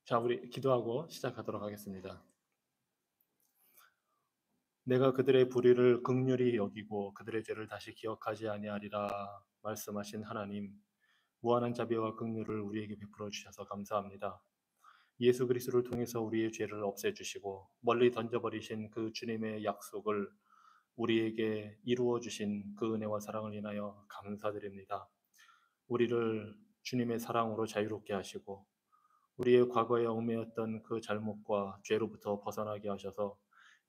자, 우리 기도하고 시작하도록 하겠습니다. 내가 그들의 불의를 긍휼히 여기고 그들의 죄를 다시 기억하지 아니하리라 말씀하신 하나님, 무한한 자비와 긍휼을 우리에게 베풀어 주셔서 감사합니다. 예수 그리스도를 통해서 우리의 죄를 없애주시고 멀리 던져버리신 그 주님의 약속을 우리에게 이루어 주신 그 은혜와 사랑을 인하여 감사드립니다. 우리를 주님의 사랑으로 자유롭게 하시고 우리의 과거에 얽매였던 그 잘못과 죄로부터 벗어나게 하셔서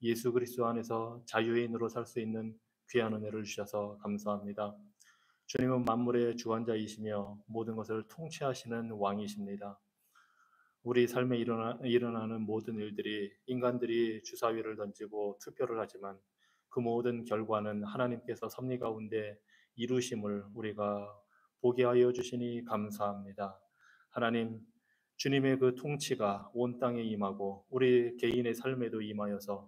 예수 그리스도 안에서 자유인으로 살 수 있는 귀한 은혜를 주셔서 감사합니다. 주님은 만물의 주관자이시며 모든 것을 통치하시는 왕이십니다. 우리 삶에 일어나는 모든 일들이 인간들이 주사위를 던지고 투표를 하지만 그 모든 결과는 하나님께서 섭리 가운데 이루심을 우리가 보게 하여 주시니 감사합니다. 하나님, 주님의 그 통치가 온 땅에 임하고 우리 개인의 삶에도 임하여서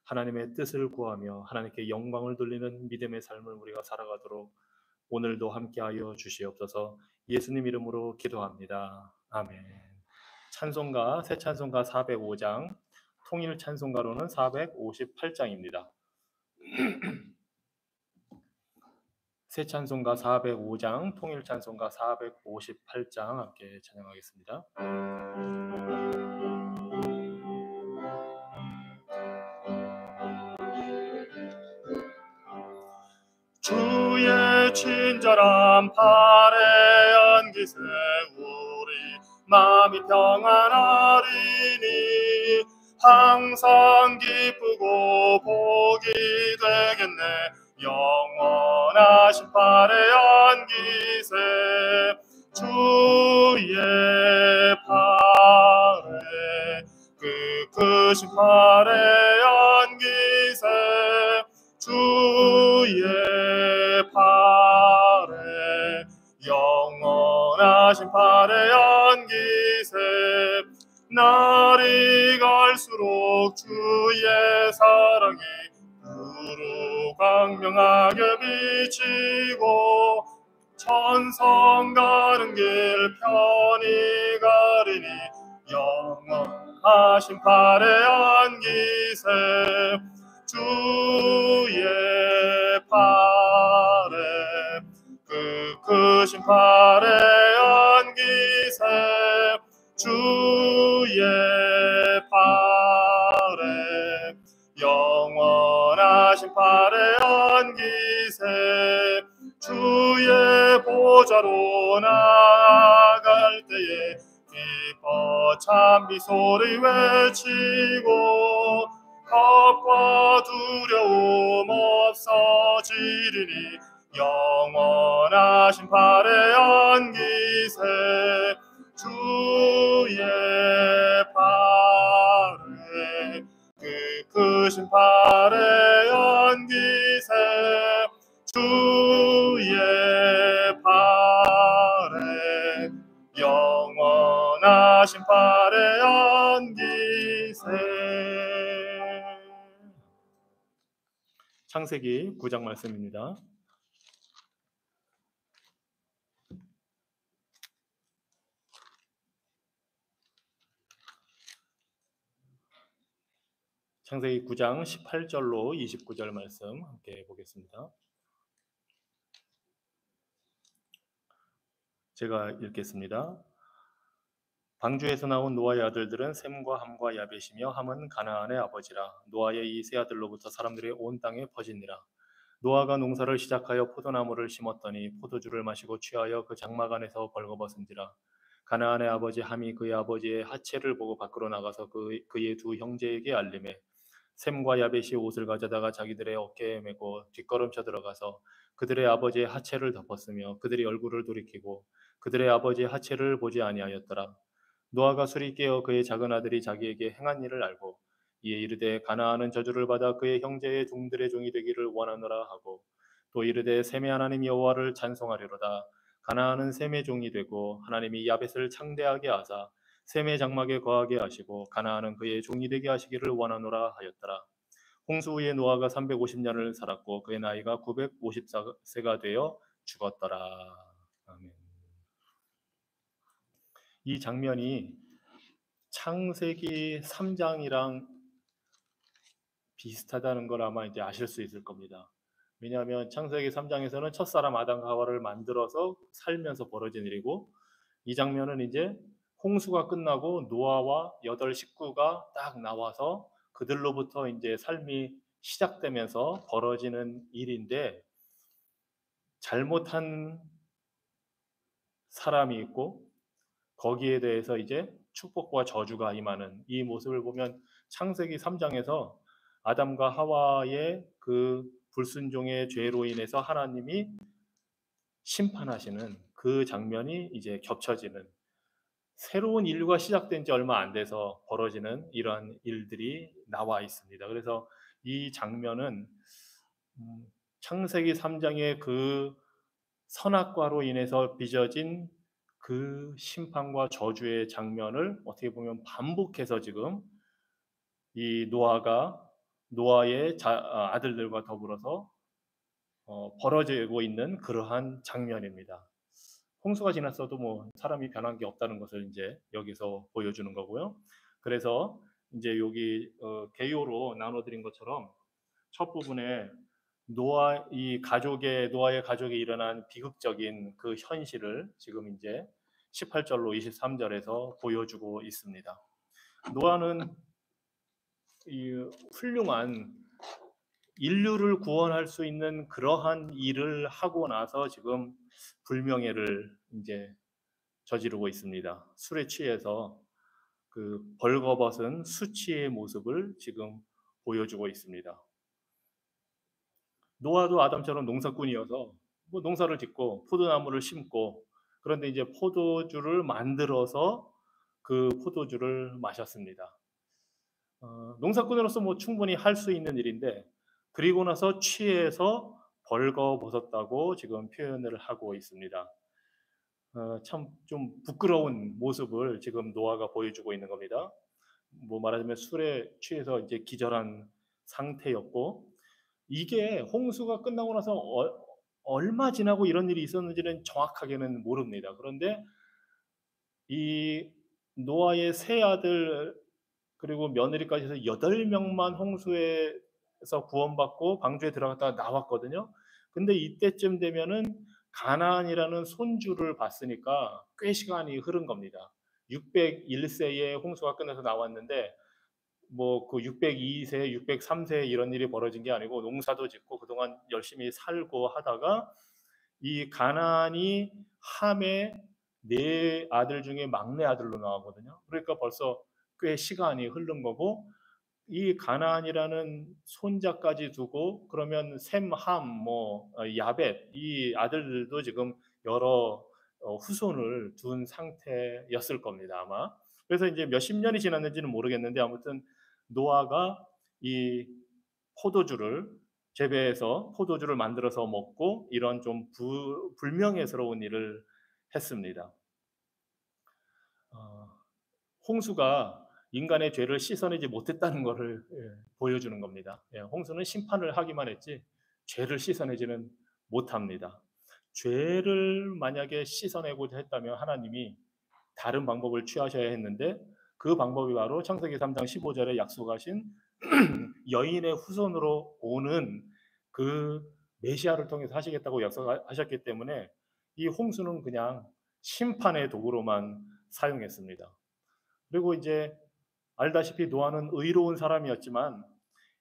하나님의 뜻을 구하며 하나님께 영광을 돌리는 믿음의 삶을 우리가 살아가도록 오늘도 함께하여 주시옵소서. 예수님 이름으로 기도합니다. 아멘. 찬송가 새 찬송가 405장, 통일 찬송가로는 458장입니다. 새 찬송가 405장, 통일 찬송가 458장 함께 찬양하겠습니다. 주의 친절한 팔에 안기세 우리 마음이 평안하리니 항상 기쁘고 복이 되겠네. 영원하신 팔에 안기세 주의 팔에 그 크신 팔에 안기세 주의 팔에 영원하신 팔에 안기세 날이 갈수록 주의 사랑이 두루 광명하게 비치고 천성 가는 길 편히 가리니 영원하신 팔에 안기세 주의 팔에 그 크신 팔에 안기세 주의 팔에 영원하신 팔에 안기세 주의 보좌로 나아갈 때에 기뻐 참 미소를 외치고 겁과 두려움 없어지리니 영원하신 팔에 안기세 주의 팔에 그 크신 팔에 안기세 주의 팔에 영원하신 팔에 안기세. 창세기 9장 말씀입니다. 창세기 9장 18절로 29절 말씀 함께 보겠습니다. 제가 읽겠습니다. 방주에서 나온 노아의 아들들은 셈과 함과 야벳이며 함은 가나안의 아버지라. 노아의 이 세 아들로부터 사람들이 온 땅에 퍼지니라. 노아가 농사를 시작하여 포도나무를 심었더니 포도주를 마시고 취하여 그 장막 안에서 벌거벗은지라. 가나안의 아버지 함이 그의 아버지의 하체를 보고 밖으로 나가서 그의 두 형제에게 알림해 셈과 야벳이 옷을 가져다가 자기들의 어깨에 메고 뒷걸음쳐 들어가서 그들의 아버지의 하체를 덮었으며 그들이 얼굴을 돌이키고 그들의 아버지의 하체를 보지 아니하였더라. 노아가 술이 깨어 그의 작은 아들이 자기에게 행한 일을 알고 이에 이르되 가나안은 저주를 받아 그의 형제의 종들의 종이 되기를 원하노라 하고 또 이르되 셈의 하나님 여호와를 찬송하리로다. 가나안은 셈의 종이 되고 하나님이 야벳을 창대하게 하사 셈의 장막에 거하게 하시고 가나안은 그의 종이 되게 하시기를 원하노라 하였더라. 홍수 후에 노아가 350년을 살았고 그의 나이가 954세가 되어 죽었더라. 아멘. 이 장면이 창세기 3장이랑 비슷하다는 걸 아마 이제 아실 수 있을 겁니다. 왜냐하면 창세기 3장에서는 첫사람 아담과 하와를 만들어서 살면서 벌어진 일이고, 이 장면은 이제 홍수가 끝나고 노아와 8 식구가 딱 나와서 그들로부터 이제 삶이 시작되면서 벌어지는 일인데, 잘못한 사람이 있고 거기에 대해서 이제 축복과 저주가 임하는 이 모습을 보면, 창세기 3장에서 아담과 하와의 그 불순종의 죄로 인해서 하나님이 심판하시는 그 장면이 이제 겹쳐지는, 새로운 인류가 시작된 지 얼마 안 돼서 벌어지는 이러한 일들이 나와 있습니다. 그래서 이 장면은 창세기 3장의 그 선악과로 인해서 빚어진 그 심판과 저주의 장면을 어떻게 보면 반복해서 지금 이 노아의 아들들과 더불어서 벌어지고 있는 그러한 장면입니다. 홍수가 지났어도 뭐 사람이 변한 게 없다는 것을 이제 여기서 보여주는 거고요. 그래서 이제 여기 개요로 나눠드린 것처럼 첫 부분에 노아의 가족에 일어난 비극적인 그 현실을 지금 이제 18절로 23절에서 보여주고 있습니다. 노아는 이 훌륭한 인류를 구원할 수 있는 그러한 일을 하고 나서 지금 불명예를 이제 저지르고 있습니다. 술에 취해서 그 벌거벗은 수치의 모습을 지금 보여주고 있습니다. 노아도 아담처럼 농사꾼이어서 뭐 농사를 짓고 포도나무를 심고, 그런데 이제 포도주를 만들어서 그 포도주를 마셨습니다. 농사꾼으로서 뭐 충분히 할 수 있는 일인데, 그리고 나서 취해서 벌거벗었다고 지금 표현을 하고 있습니다. 참 좀 부끄러운 모습을 지금 노아가 보여주고 있는 겁니다. 뭐 말하자면 술에 취해서 이제 기절한 상태였고, 이게 홍수가 끝나고 나서 얼마 지나고 이런 일이 있었는지는 정확하게는 모릅니다. 그런데 이 노아의 세 아들 그리고 며느리까지 해서 8명만 홍수에서 구원받고 방주에 들어갔다가 나왔거든요. 근데 이때쯤 되면은 가나안이라는 손주를 봤으니까 꽤 시간이 흐른 겁니다. 601세에 홍수가 끝나서 나왔는데, 뭐 그 602세, 603세 이런 일이 벌어진 게 아니고 농사도 짓고 그동안 열심히 살고 하다가 이 가나안이 함의 4 아들 중에 막내 아들로 나오거든요. 그러니까 벌써 꽤 시간이 흐른 거고, 이 가나안이라는 손자까지 두고 그러면 셈, 함, 뭐 야벳 이 아들들도 지금 여러 후손을 둔 상태였을 겁니다, 아마. 그래서 이제 몇십 년이 지났는지는 모르겠는데, 아무튼 노아가 이 포도주를 재배해서 포도주를 만들어서 먹고 이런 좀 불명예스러운 일을 했습니다. 어, 홍수가 인간의 죄를 씻어내지 못했다는 것을 보여주는 겁니다. 홍수는 심판을 하기만 했지 죄를 씻어내지는 못합니다. 죄를 만약에 씻어내고자 했다면 하나님이 다른 방법을 취하셔야 했는데, 그 방법이 바로 창세기 3장 15절에 약속하신 여인의 후손으로 오는 그 메시아를 통해서 하시겠다고 약속하셨기 때문에 이 홍수는 그냥 심판의 도구로만 사용했습니다. 그리고 이제 알다시피 노아는 의로운 사람이었지만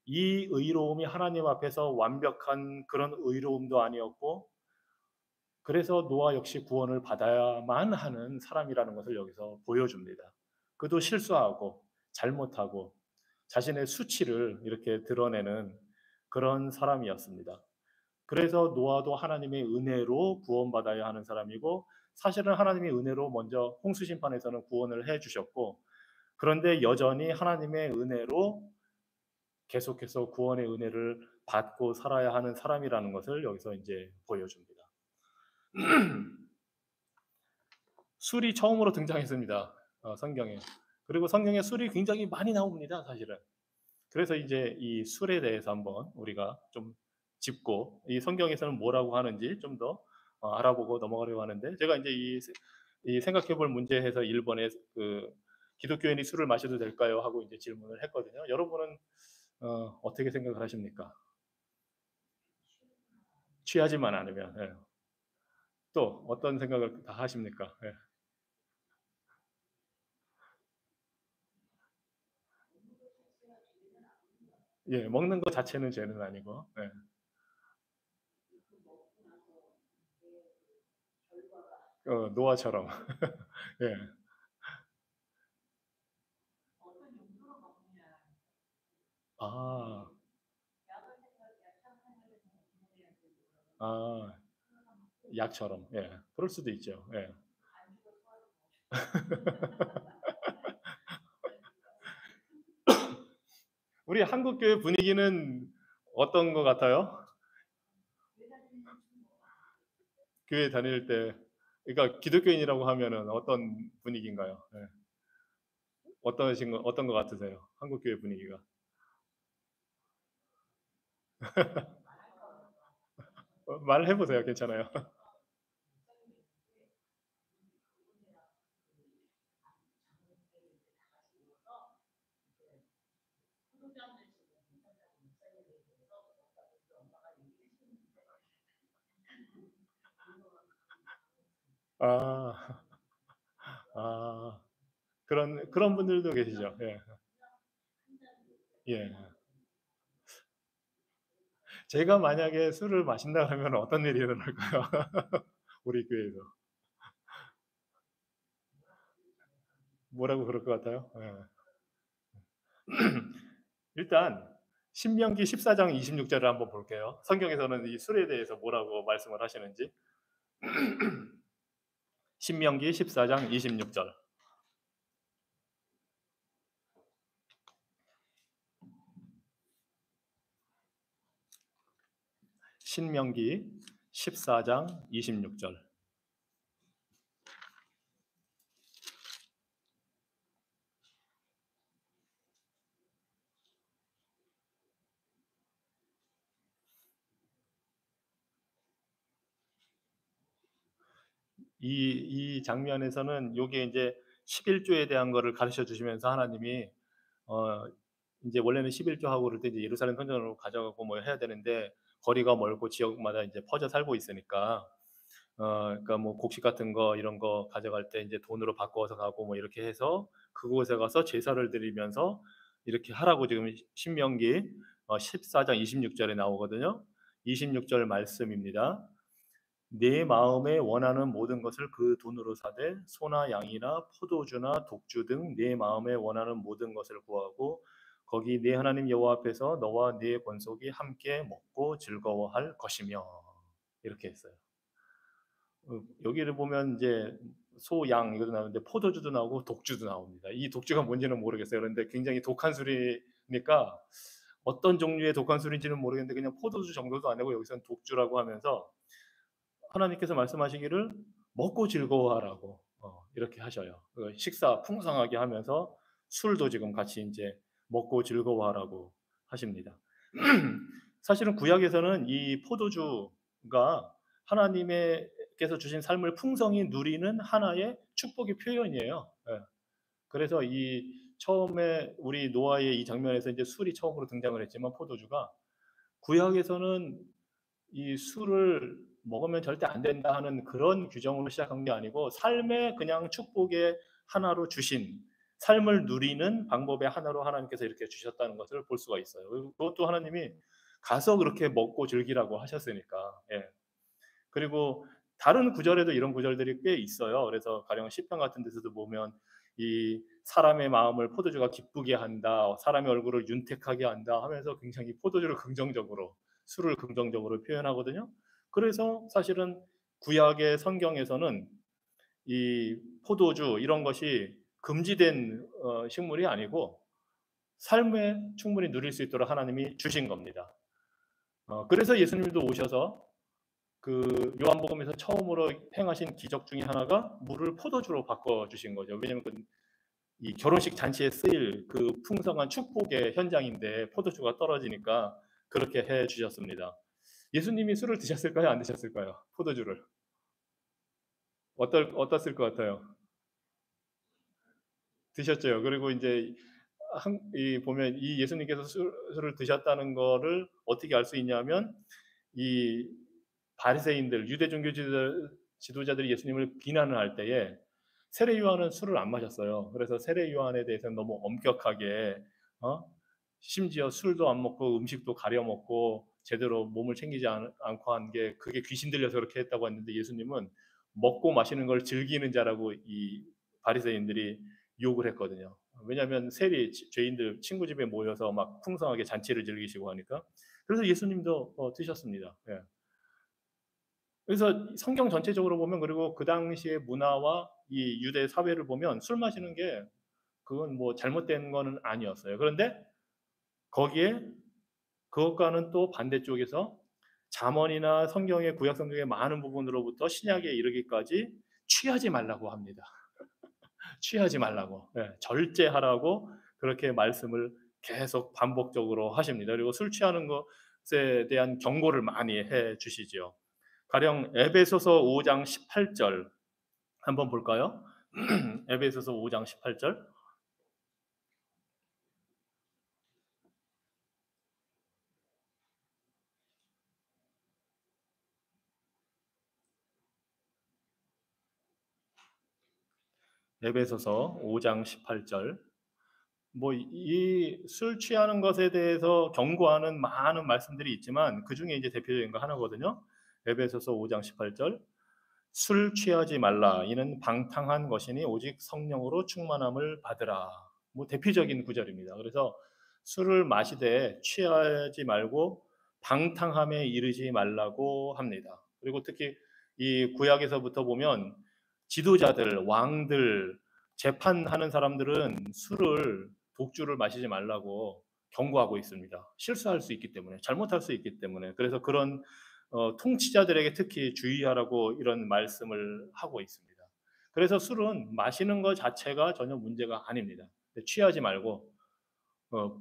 이 의로움이 하나님 앞에서 완벽한 그런 의로움도 아니었고, 그래서 노아 역시 구원을 받아야만 하는 사람이라는 것을 여기서 보여줍니다. 그도 실수하고 잘못하고 자신의 수치를 이렇게 드러내는 그런 사람이었습니다. 그래서 노아도 하나님의 은혜로 구원받아야 하는 사람이고, 사실은 하나님의 은혜로 먼저 홍수 심판에서는 구원을 해 주셨고, 그런데 여전히 하나님의 은혜로 계속해서 구원의 은혜를 받고 살아야 하는 사람이라는 것을 여기서 이제 보여줍니다. 술이 처음으로 등장했습니다. 성경에. 그리고 성경에 술이 굉장히 많이 나옵니다, 사실은. 그래서 이제 이 술에 대해서 한번 우리가 좀 짚고, 이 성경에서는 뭐라고 하는지 좀 더 알아보고 넘어가려고 하는데, 제가 이제 이 생각해볼 문제에서 1번에 그 기독교인이 술을 마셔도 될까요? 하고 이제 질문을 했거든요. 여러분은 어떻게 생각을 하십니까? 취하지만 않으면. 예. 또 어떤 생각을 다 하십니까? 예. 예, 먹는 것 자체는 죄는 아니고. 예. 노아처럼. 예. 아, 아, 약처럼. 예. 그럴 수도 있죠. 예. 우리 한국 교회 분위기는 어떤 것 같아요? 교회 다닐 때, 그러니까 기독교인이라고 하면은 어떤 분위기인가요? 예. 어떤 것 같으세요? 한국 교회 분위기가? 말을 해보세요. 괜찮아요. 아, 아, 그런 분들도 계시죠. 예, 예. 제가 만약에 술을 마신다 하면 어떤 일이 일어날까요? 우리 교회에서 뭐라고 그럴 것 같아요? 예. 일단 신명기 14장 26절을 한번 볼게요. 성경에서는 이 술에 대해서 뭐라고 말씀을 하시는지. 신명기 14장 26절. 신명기 14장 26절. 이 장면에서는 요게 이제 11조에 대한 거를 가르쳐 주시면서 하나님이 어 이제 원래는 11조 하고 그럴 때 이제 예루살렘 성전으로 가져가고 뭐 해야 되는데 거리가 멀고 지역마다 이제 퍼져 살고 있으니까 그러니까 뭐 곡식 같은 거 이런 거 가져갈 때 이제 돈으로 바꿔서 가고 뭐 이렇게 해서 그곳에 가서 제사를 드리면서 이렇게 하라고 지금 신명기 14장 26절에 나오거든요. 26절 말씀입니다. 내 마음에 원하는 모든 것을 그 돈으로 사되 소나 양이나 포도주나 독주 등 내 마음에 원하는 모든 것을 구하고 거기 내 하나님 여호와 앞에서 너와 네 권속이 함께 먹고 즐거워할 것이며 이렇게 했어요. 여기를 보면 이제 소, 양 이것도 나오는데 포도주도 나오고 독주도 나옵니다. 이 독주가 뭔지는 모르겠어요. 그런데 굉장히 독한 술이니까 어떤 종류의 독한 술인지는 모르겠는데 그냥 포도주 정도도 아니고 여기서는 독주라고 하면서 하나님께서 말씀하시기를 먹고 즐거워하라고 이렇게 하셔요. 식사 풍성하게 하면서 술도 지금 같이 이제 먹고 즐거워하라고 하십니다. 사실은 구약에서는 이 포도주가 하나님께서 주신 삶을 풍성히 누리는 하나의 축복의 표현이에요. 예. 그래서 이 처음에 우리 노아의 이 장면에서 이제 술이 처음으로 등장을 했지만 포도주가 구약에서는 이 술을 먹으면 절대 안 된다 하는 그런 규정으로 시작한 게 아니고 삶의 그냥 축복의 하나로 주신 삶을 누리는 방법의 하나로 하나님께서 이렇게 주셨다는 것을 볼 수가 있어요. 그것도 하나님이 가서 그렇게 먹고 즐기라고 하셨으니까. 예. 그리고 다른 구절에도 이런 구절들이 꽤 있어요. 그래서 가령 시편 같은 데서도 보면 이 사람의 마음을 포도주가 기쁘게 한다, 사람의 얼굴을 윤택하게 한다 하면서 굉장히 포도주를 긍정적으로, 술을 긍정적으로 표현하거든요. 그래서 사실은 구약의 성경에서는 이 포도주 이런 것이 금지된 식물이 아니고 삶에 충분히 누릴 수 있도록 하나님이 주신 겁니다. 그래서 예수님도 오셔서 그 요한복음에서 처음으로 행하신 기적 중에 하나가 물을 포도주로 바꿔 주신 거죠. 왜냐하면 이 결혼식 잔치에 쓰일 그 풍성한 축복의 현장인데 포도주가 떨어지니까 그렇게 해 주셨습니다. 예수님이 술을 드셨을까요? 안 드셨을까요? 포도주를 어떻을 것 같아요? 드셨죠. 그리고 이제 이 보면 이 예수님께서 술을 드셨다는 거를 어떻게 알 수 있냐면 이 바리새인들 유대 종교 지도자들이 예수님을 비난을 할 때에 세례 요한은 술을 안 마셨어요. 그래서 세례 요한에 대해서는 너무 엄격하게 어? 심지어 술도 안 먹고 음식도 가려 먹고 제대로 몸을 챙기지 않고 한 게 그게 귀신 들려서 그렇게 했다고 했는데 예수님은 먹고 마시는 걸 즐기는 자라고 이 바리새인들이 욕을 했거든요. 왜냐하면 세리 죄인들 친구 집에 모여서 막 풍성하게 잔치를 즐기시고 하니까 그래서 예수님도 드셨습니다. 예. 그래서 성경 전체적으로 보면 그리고 그 당시의 문화와 이 유대 사회를 보면 술 마시는 게 그건 뭐 잘못된 거는 아니었어요. 그런데 거기에 그것과는 또 반대쪽에서 잠언이나 성경의 구약 성경의 많은 부분으로부터 신약에 이르기까지 취하지 말라고 합니다. 취하지 말라고, 절제하라고 그렇게 말씀을 계속 반복적으로 하십니다. 그리고 술 취하는 것에 대한 경고를 많이 해 주시지요. 가령 에베소서 5장 18절 한번 볼까요? 에베소서 5장 18절. 에베소서 5장 18절. 뭐 이 술 취하는 것에 대해서 경고하는 많은 말씀들이 있지만 그 중에 이제 대표적인 거 하나거든요. 에베소서 5장 18절. 술 취하지 말라. 이는 방탕한 것이니 오직 성령으로 충만함을 받으라. 뭐 대표적인 구절입니다. 그래서 술을 마시되 취하지 말고 방탕함에 이르지 말라고 합니다. 그리고 특히 이 구약에서부터 보면 지도자들, 왕들, 재판하는 사람들은 술을 독주를 마시지 말라고 경고하고 있습니다. 실수할 수 있기 때문에, 잘못할 수 있기 때문에. 그래서 그런 통치자들에게 특히 주의하라고 이런 말씀을 하고 있습니다. 그래서 술은 마시는 것 자체가 전혀 문제가 아닙니다. 취하지 말고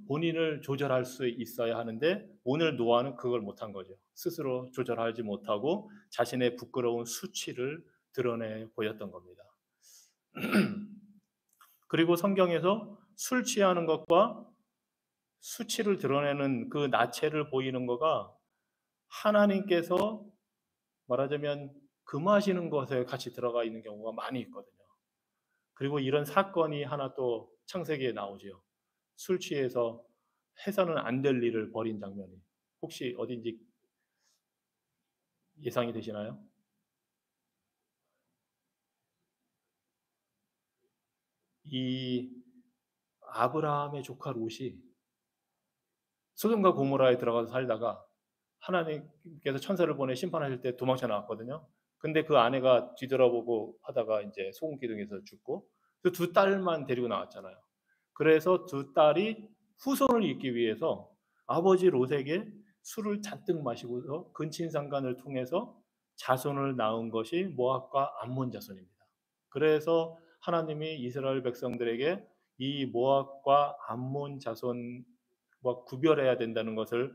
본인을 조절할 수 있어야 하는데 오늘 노아는 그걸 못한 거죠. 스스로 조절하지 못하고 자신의 부끄러운 수치를 드러내 보였던 겁니다. 그리고 성경에서 술 취하는 것과 수치를 드러내는 그 나체를 보이는 거가 하나님께서 말하자면 금하시는 것에 같이 들어가 있는 경우가 많이 있거든요. 그리고 이런 사건이 하나 또 창세기에 나오지요. 술 취해서 해서는 안 될 일을 벌인 장면이 혹시 어딘지 예상이 되시나요? 이 아브라함의 조카 롯이 소돔과 고모라에 들어가서 살다가 하나님께서 천사를 보내 심판하실 때 도망쳐 나왔거든요. 근데 그 아내가 뒤돌아보고 하다가 이제 소금 기둥에서 죽고 그 두 딸만 데리고 나왔잖아요. 그래서 두 딸이 후손을 잇기 위해서 아버지 롯에게 술을 잔뜩 마시고서 근친상간을 통해서 자손을 낳은 것이 모압과 암몬 자손입니다. 그래서 하나님이 이스라엘 백성들에게 이 모압과 암몬 자손과 구별해야 된다는 것을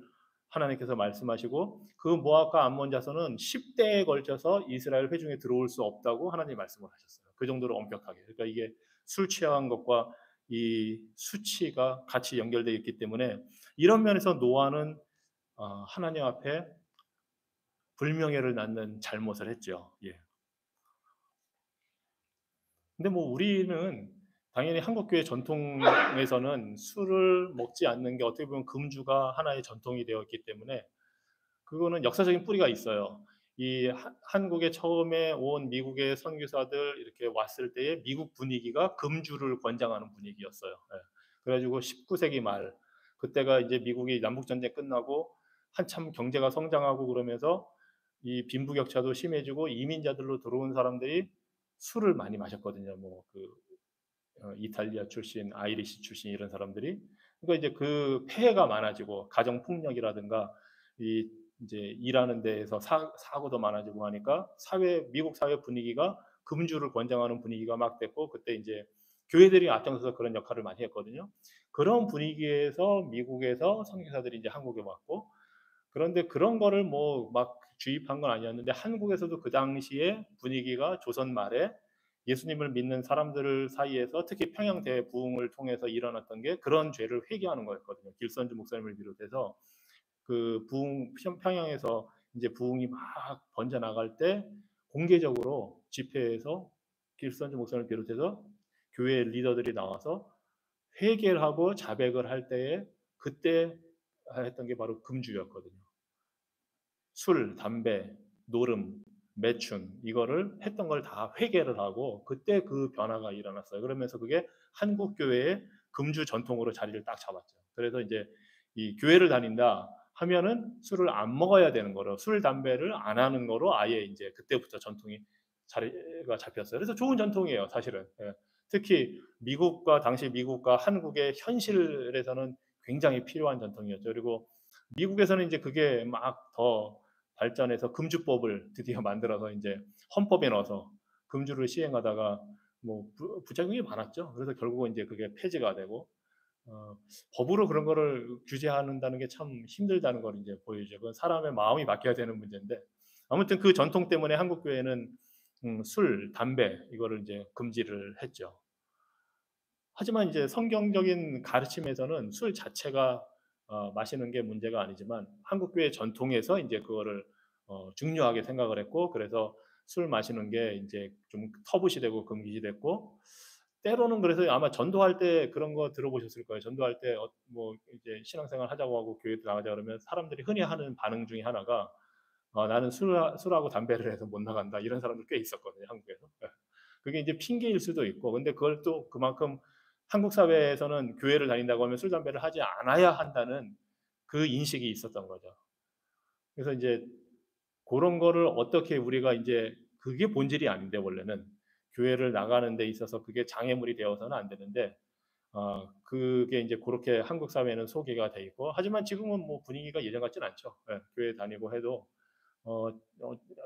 하나님께서 말씀하시고 그 모압과 암몬 자손은 10대에 걸쳐서 이스라엘 회중에 들어올 수 없다고 하나님이 말씀을 하셨어요. 그 정도로 엄격하게. 그러니까 이게 술 취한 것과 이 수치가 같이 연결되어 있기 때문에 이런 면에서 노아는 하나님 앞에 불명예를 낳는 잘못을 했죠. 예. 근데 뭐 우리는 당연히 한국교회 전통에서는 술을 먹지 않는 게 어떻게 보면 금주가 하나의 전통이 되었기 때문에 그거는 역사적인 뿌리가 있어요. 이 한국에 처음에 온 미국의 선교사들 이렇게 왔을 때의 미국 분위기가 금주를 권장하는 분위기였어요. 예. 그래가지고 19세기 말 그때가 이제 미국이 남북 전쟁 끝나고 한참 경제가 성장하고 그러면서 이 빈부격차도 심해지고 이민자들로 들어온 사람들이 술을 많이 마셨거든요. 뭐그 이탈리아 출신, 아이리시 출신 이런 사람들이 그러니까 이제 그 폐해가 많아지고 가정 폭력이라든가 이 이제 일하는 데에서 사고도 많아지고 하니까 미국 사회 분위기가 금주를 권장하는 분위기가 막 됐고 그때 이제 교회들이 앞장서서 그런 역할을 많이 했거든요. 그런 분위기에서 미국에서 선교사들이 이제 한국에 왔고 그런데 그런 거를 뭐 막 주입한 건 아니었는데 한국에서도 그 당시에 분위기가 조선 말에 예수님을 믿는 사람들 사이에서 특히 평양 대부흥을 통해서 일어났던 게 그런 죄를 회개하는 거였거든요. 길선주 목사님을 비롯해서 그 부흥 평양에서 이제 부흥이 막 번져 나갈 때 공개적으로 집회에서 길선주 목사님을 비롯해서 교회 리더들이 나와서 회개를 하고 자백을 할 때에 그때 했던 게 바로 금주였거든요. 술, 담배, 노름, 매춘 이거를 했던 걸 다 회개를 하고 그때 그 변화가 일어났어요. 그러면서 그게 한국 교회의 금주 전통으로 자리를 딱 잡았죠. 그래서 이제 이 교회를 다닌다 하면은 술을 안 먹어야 되는 거로 술, 담배를 안 하는 거로 아예 이제 그때부터 전통이 자리가 잡혔어요. 그래서 좋은 전통이에요, 사실은. 예. 특히 미국과 당시 미국과 한국의 현실에서는 굉장히 필요한 전통이었죠. 그리고 미국에서는 이제 그게 막 더 발전해서 금주법을 드디어 만들어서 이제 헌법에 넣어서 금주를 시행하다가 뭐 부작용이 많았죠. 그래서 결국은 이제 그게 폐지가 되고 어, 법으로 그런 거를 규제한다는 게 참 힘들다는 걸 이제 보여주죠. 그건 사람의 마음이 바뀌어야 되는 문제인데 아무튼 그 전통 때문에 한국 교회는 술, 담배 이거를 이제 금지를 했죠. 하지만 이제 성경적인 가르침에서는 술 자체가 마시는 게 문제가 아니지만 한국 교회 전통에서 이제 그거를 중요하게 생각을 했고 그래서 술 마시는 게 이제 좀 터부시 되고 금기시 됐고 때로는 그래서 아마 전도할 때 그런 거 들어보셨을 거예요. 전도할 때 뭐 이제 신앙생활 하자고 하고 교회 나가자 그러면 사람들이 흔히 하는 반응 중에 하나가 나는 술하고 담배를 해서 못 나간다 이런 사람들 꽤 있었거든요 한국에서. 그게 이제 핑계일 수도 있고 근데 그걸 또 그만큼 한국 사회에서는 교회를 다닌다고 하면 술 담배를 하지 않아야 한다는 그 인식이 있었던 거죠. 그래서 이제 그런 거를 어떻게 우리가 이제 그게 본질이 아닌데 원래는 교회를 나가는 데 있어서 그게 장애물이 되어서는 안 되는데 그게 이제 그렇게 한국 사회는 소개가 돼 있고 하지만 지금은 뭐 분위기가 예전 같진 않죠. 예, 교회 다니고 해도 어,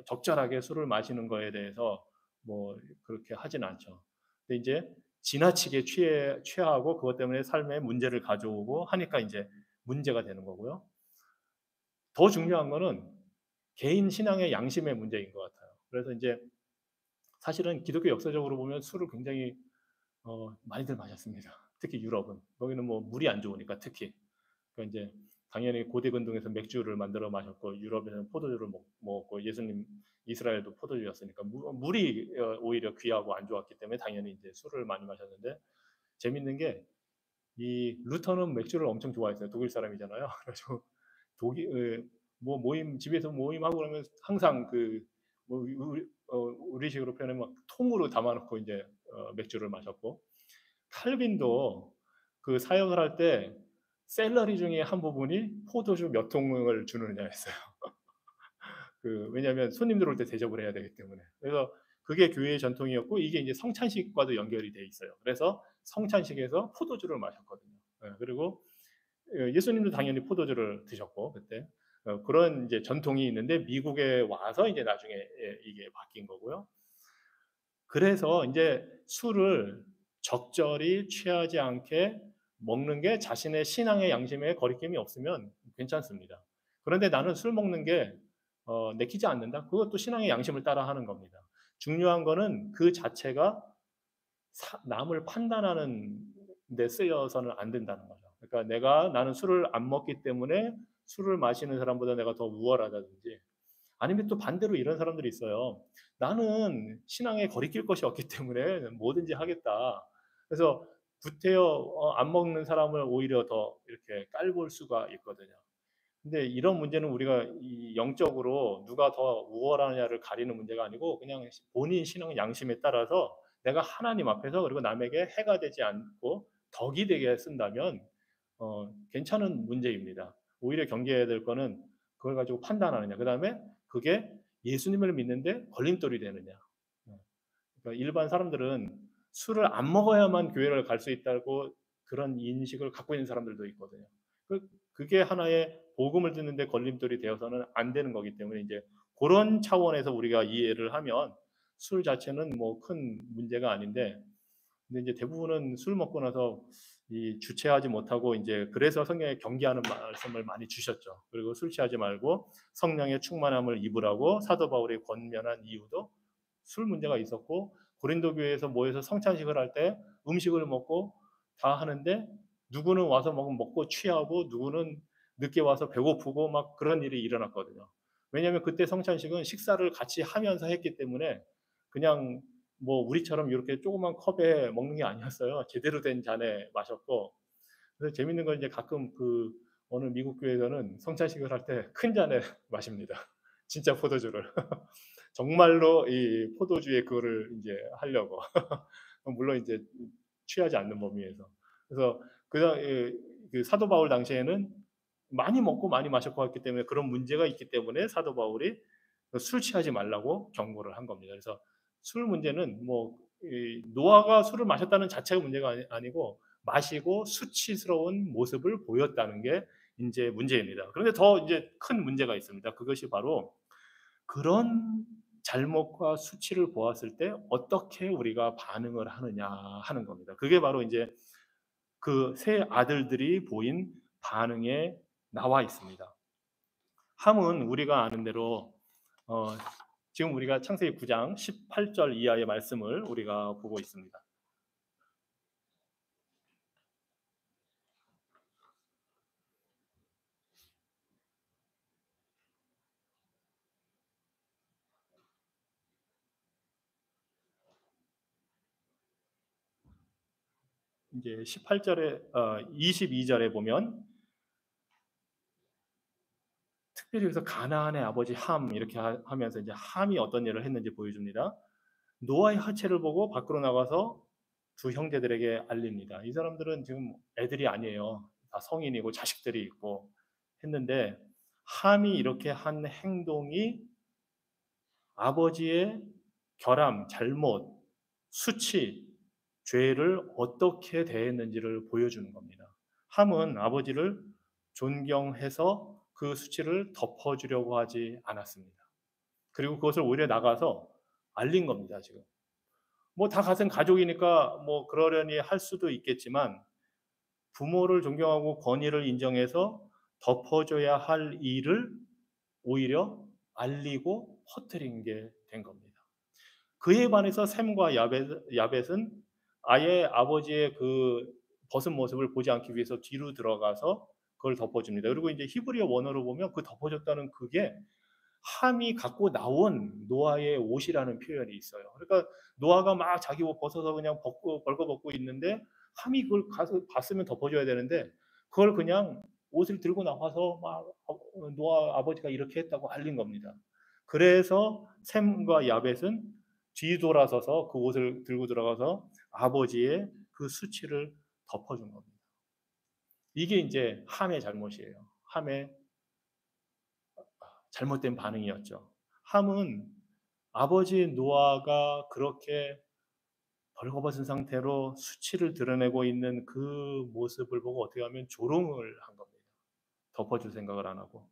적절하게 술을 마시는 거에 대해서 뭐 그렇게 하진 않죠. 근데 이제 지나치게 취하고 그것 때문에 삶에 문제를 가져오고 하니까 이제 문제가 되는 거고요. 더 중요한 거는 개인 신앙의 양심의 문제인 것 같아요. 그래서 이제 사실은 기독교 역사적으로 보면 술을 굉장히 많이들 마셨습니다. 특히 유럽은 거기는 뭐 물이 안 좋으니까 특히 그러니까 이제 당연히 고대 근동에서 맥주를 만들어 마셨고 유럽에서는 포도주를 먹고 예수님 이스라엘도 포도주였으니까 물이 오히려 귀하고 안 좋았기 때문에 당연히 이제 술을 많이 마셨는데 재밌는 게 이 루터는 맥주를 엄청 좋아했어요. 독일 사람이잖아요. 그래서 독일 뭐 모임 집에서 모임하고 그러면 항상 그뭐 우리식으로 표현하면 막 통으로 담아놓고 이제 맥주를 마셨고 칼빈도 그 사역을 할 때 셀러리 중에 한 부분이 포도주 몇 통을 주느냐 했어요. 왜냐하면 손님들 올 때 대접을 해야 되기 때문에. 그래서 그게 교회의 전통이었고 이게 이제 성찬식과도 연결이 돼 있어요. 그래서 성찬식에서 포도주를 마셨거든요. 그리고 예수님도 당연히 포도주를 드셨고 그때 그런 이제 전통이 있는데 미국에 와서 이제 나중에 이게 바뀐 거고요. 그래서 이제 술을 적절히 취하지 않게 먹는 게 자신의 신앙의 양심에 거리낌이 없으면 괜찮습니다. 그런데 나는 술 먹는 게 내키지 않는다. 그것도 신앙의 양심을 따라 하는 겁니다. 중요한 거는 그 자체가 남을 판단하는 데 쓰여서는 안 된다는 거죠. 그러니까 나는 술을 안 먹기 때문에 술을 마시는 사람보다 내가 더 우월하다든지 아니면 또 반대로 이런 사람들이 있어요. 나는 신앙에 거리낄 것이 없기 때문에 뭐든지 하겠다. 그래서 구태여 안 먹는 사람을 오히려 더 이렇게 깔볼 수가 있거든요. 근데 이런 문제는 우리가 이 영적으로 누가 더 우월하냐를 가리는 문제가 아니고 그냥 본인 신앙 양심에 따라서 내가 하나님 앞에서 그리고 남에게 해가 되지 않고 덕이 되게 쓴다면 괜찮은 문제입니다. 오히려 경계해야 될 거는 그걸 가지고 판단하느냐. 그다음에 그게 예수님을 믿는데 걸림돌이 되느냐. 그러니까 일반 사람들은 술을 안 먹어야만 교회를 갈 수 있다고 그런 인식을 갖고 있는 사람들도 있거든요. 그게 하나의 복음을 듣는데 걸림돌이 되어서는 안 되는 거기 때문에 이제 그런 차원에서 우리가 이해를 하면 술 자체는 뭐 큰 문제가 아닌데 근데 이제 대부분은 술 먹고 나서 이 주체하지 못하고 이제 그래서 성경에 경계하는 말씀을 많이 주셨죠. 그리고 술 취하지 말고 성령의 충만함을 입으라고 사도 바울이 권면한 이유도 술 문제가 있었고 고린도 교회에서 모여서 성찬식을 할 때 음식을 먹고 다 하는데 누구는 와서 먹고 취하고 누구는 늦게 와서 배고프고 막 그런 일이 일어났거든요. 왜냐하면 그때 성찬식은 식사를 같이 하면서 했기 때문에 그냥 뭐 우리처럼 이렇게 조그만 컵에 먹는 게 아니었어요. 제대로 된 잔에 마셨고. 그래서 재밌는 건 이제 가끔 그 어느 미국 교회에서는 성찬식을 할 때 큰 잔에 마십니다. 진짜 포도주를. 정말로 이 포도주에 그거를 이제 하려고. 물론 이제 취하지 않는 범위에서. 그래서 그 사도 바울 당시에는 많이 먹고 많이 마셨고 했기 때문에 그런 문제가 있기 때문에 사도 바울이 술 취하지 말라고 경고를 한 겁니다. 그래서 술 문제는 뭐 노아가 술을 마셨다는 자체가 문제가 아니고 마시고 수치스러운 모습을 보였다는 게 이제 문제입니다. 그런데 더 이제 큰 문제가 있습니다. 그것이 바로 그런 잘못과 수치를 보았을 때 어떻게 우리가 반응을 하느냐 하는 겁니다. 그게 바로 이제 그 세 아들들이 보인 반응에 나와 있습니다. 함은 우리가 아는 대로 어, 지금 우리가 창세기 9장 18절 이하의 말씀을 우리가 보고 있습니다. 이제 18절에 22절에 보면 특별히 여기서 가나안의 아버지 함 이렇게 하면서 이제 함이 어떤 일을 했는지 보여줍니다. 노아의 하체를 보고 밖으로 나가서 두 형제들에게 알립니다. 이 사람들은 지금 애들이 아니에요. 다 성인이고 자식들이 있고 했는데 함이 이렇게 한 행동이 아버지의 결함, 잘못, 수치, 죄를 어떻게 대했는지를 보여주는 겁니다. 함은 아버지를 존경해서 그 수치를 덮어주려고 하지 않았습니다. 그리고 그것을 오히려 나가서 알린 겁니다, 지금. 뭐 다 같은 가족이니까 뭐 그러려니 할 수도 있겠지만 부모를 존경하고 권위를 인정해서 덮어줘야 할 일을 오히려 알리고 퍼뜨린 게 된 겁니다. 그에 반해서 셈과 야벳은 아예 아버지의 그 벗은 모습을 보지 않기 위해서 뒤로 들어가서 그걸 덮어줍니다. 그리고 이제 히브리어 원어로 보면 그 덮어줬다는 그게 함이 갖고 나온 노아의 옷이라는 표현이 있어요. 그러니까 노아가 막 자기 옷 벗어서 그냥 벌거벗고 있는데 함이 그걸 가서 봤으면 덮어줘야 되는데 그걸 그냥 옷을 들고 나와서 막 노아 아버지가 이렇게 했다고 알린 겁니다. 그래서 셈과 야벳은 뒤돌아서서 그 옷을 들고 들어가서 아버지의 그 수치를 덮어준 겁니다. 이게 이제 함의 잘못이에요. 함의 잘못된 반응이었죠. 함은 아버지 노아가 그렇게 벌거벗은 상태로 수치를 드러내고 있는 그 모습을 보고 어떻게 하면 조롱을 한 겁니다. 덮어줄 생각을 안 하고.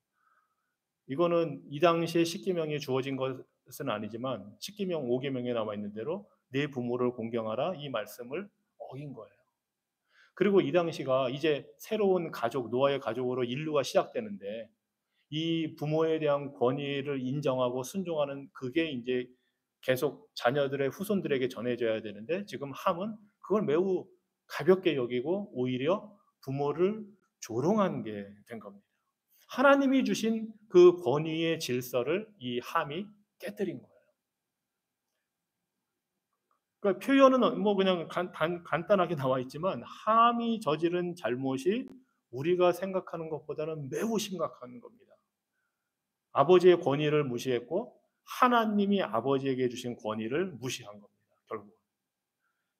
이거는 이 당시에 십계명이 주어진 것은 아니지만 십계명 5계명에 나와 있는 대로 내 부모를 공경하라 이 말씀을 어긴 거예요. 그리고 이 당시가 이제 새로운 가족, 노아의 가족으로 인류가 시작되는데 이 부모에 대한 권위를 인정하고 순종하는 그게 이제 계속 자녀들의 후손들에게 전해져야 되는데 지금 함은 그걸 매우 가볍게 여기고 오히려 부모를 조롱한 게 된 겁니다. 하나님이 주신 그 권위의 질서를 이 함이 깨뜨린 거예요. 그러니까 표현은 뭐 그냥 간단하게 나와 있지만 함이 저지른 잘못이 우리가 생각하는 것보다는 매우 심각한 겁니다. 아버지의 권위를 무시했고 하나님이 아버지에게 주신 권위를 무시한 겁니다. 결국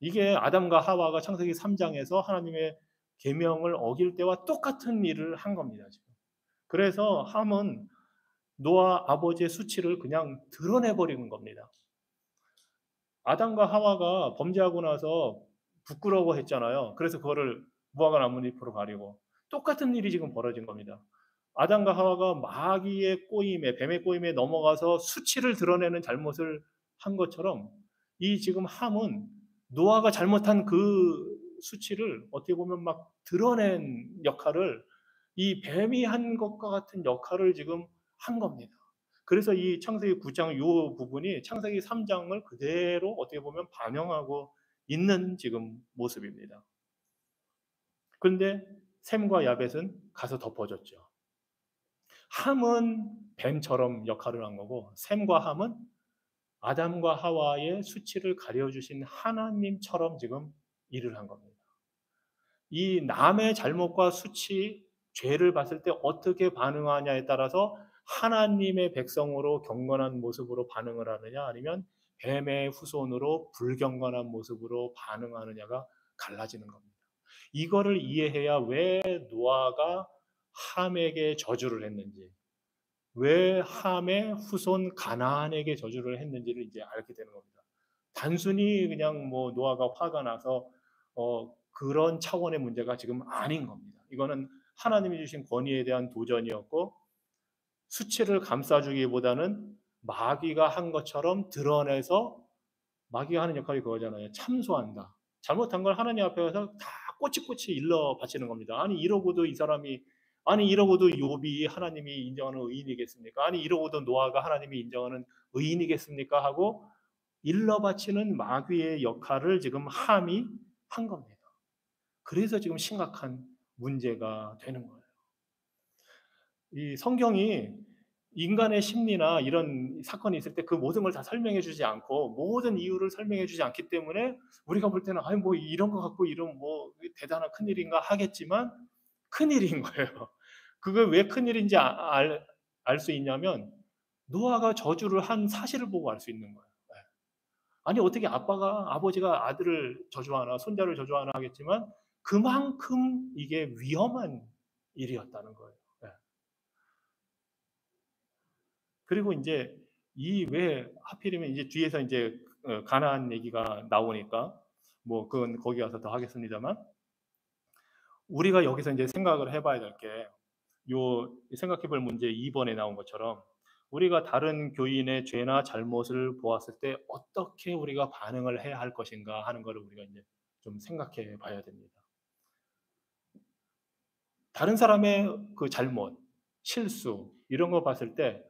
이게 아담과 하와가 창세기 3장에서 하나님의 계명을 어길 때와 똑같은 일을 한 겁니다. 지금. 그래서 함은 노아 아버지의 수치를 그냥 드러내 버리는 겁니다. 아담과 하와가 범죄하고 나서 부끄러워했잖아요. 그래서 그거를 무화과 나뭇잎으로 가리고 똑같은 일이 지금 벌어진 겁니다. 아담과 하와가 마귀의 꼬임에 뱀의 꼬임에 넘어가서 수치를 드러내는 잘못을 한 것처럼 이 지금 함은 노아가 잘못한 그 수치를 어떻게 보면 막 드러낸 역할을 이 뱀이 한 것과 같은 역할을 지금 한 겁니다. 그래서 이 창세기 9장 요 부분이 창세기 3장을 그대로 어떻게 보면 반영하고 있는 지금 모습입니다. 그런데 셈과 야벳은 가서 덮어줬죠. 함은 뱀처럼 역할을 한 거고 셈과 함은 아담과 하와의 수치를 가려주신 하나님처럼 지금 일을 한 겁니다. 이 남의 잘못과 수치, 죄를 봤을 때 어떻게 반응하냐에 따라서 하나님의 백성으로 경건한 모습으로 반응을 하느냐 아니면 뱀의 후손으로 불경건한 모습으로 반응하느냐가 갈라지는 겁니다. 이거를 이해해야 왜 노아가 함에게 저주를 했는지, 왜 함의 후손 가나안에게 저주를 했는지를 이제 알게 되는 겁니다. 단순히 그냥 뭐 노아가 화가 나서 그런 차원의 문제가 지금 아닌 겁니다. 이거는 하나님이 주신 권위에 대한 도전이었고 수치를 감싸주기보다는 마귀가 한 것처럼 드러내서 마귀가 하는 역할이 그거잖아요. 참소한다. 잘못한 걸 하나님 앞에 가서 다 꼬치꼬치 일러 바치는 겁니다. 아니 이러고도 이 사람이 아니 이러고도 욥이 하나님이 인정하는 의인이겠습니까? 아니 이러고도 노아가 하나님이 인정하는 의인이겠습니까? 하고 일러 바치는 마귀의 역할을 지금 함이 한 겁니다. 그래서 지금 심각한 문제가 되는 거예요. 이 성경이 인간의 심리나 이런 사건이 있을 때 그 모든 걸 다 설명해 주지 않고 모든 이유를 설명해 주지 않기 때문에 우리가 볼 때는 아니 뭐 이런 거 갖고 이런 뭐 대단한 큰일인가 하겠지만 큰일인 거예요. 그걸 왜 큰일인지 알 수 있냐면 노아가 저주를 한 사실을 보고 알 수 있는 거예요. 네. 아니 어떻게 아버지가 아들을 저주하나 손자를 저주하나 하겠지만 그만큼 이게 위험한 일이었다는 거예요. 네. 그리고 이제 이 왜 하필이면 이제 뒤에서 이제 가나안 얘기가 나오니까 뭐 그건 거기 가서 더 하겠습니다만 우리가 여기서 이제 생각을 해봐야 될 게 요 생각해볼 문제 2번에 나온 것처럼 우리가 다른 교인의 죄나 잘못을 보았을 때 어떻게 우리가 반응을 해야 할 것인가 하는 것을 우리가 이제 좀 생각해 봐야 됩니다. 다른 사람의 그 잘못, 실수 이런 거 봤을 때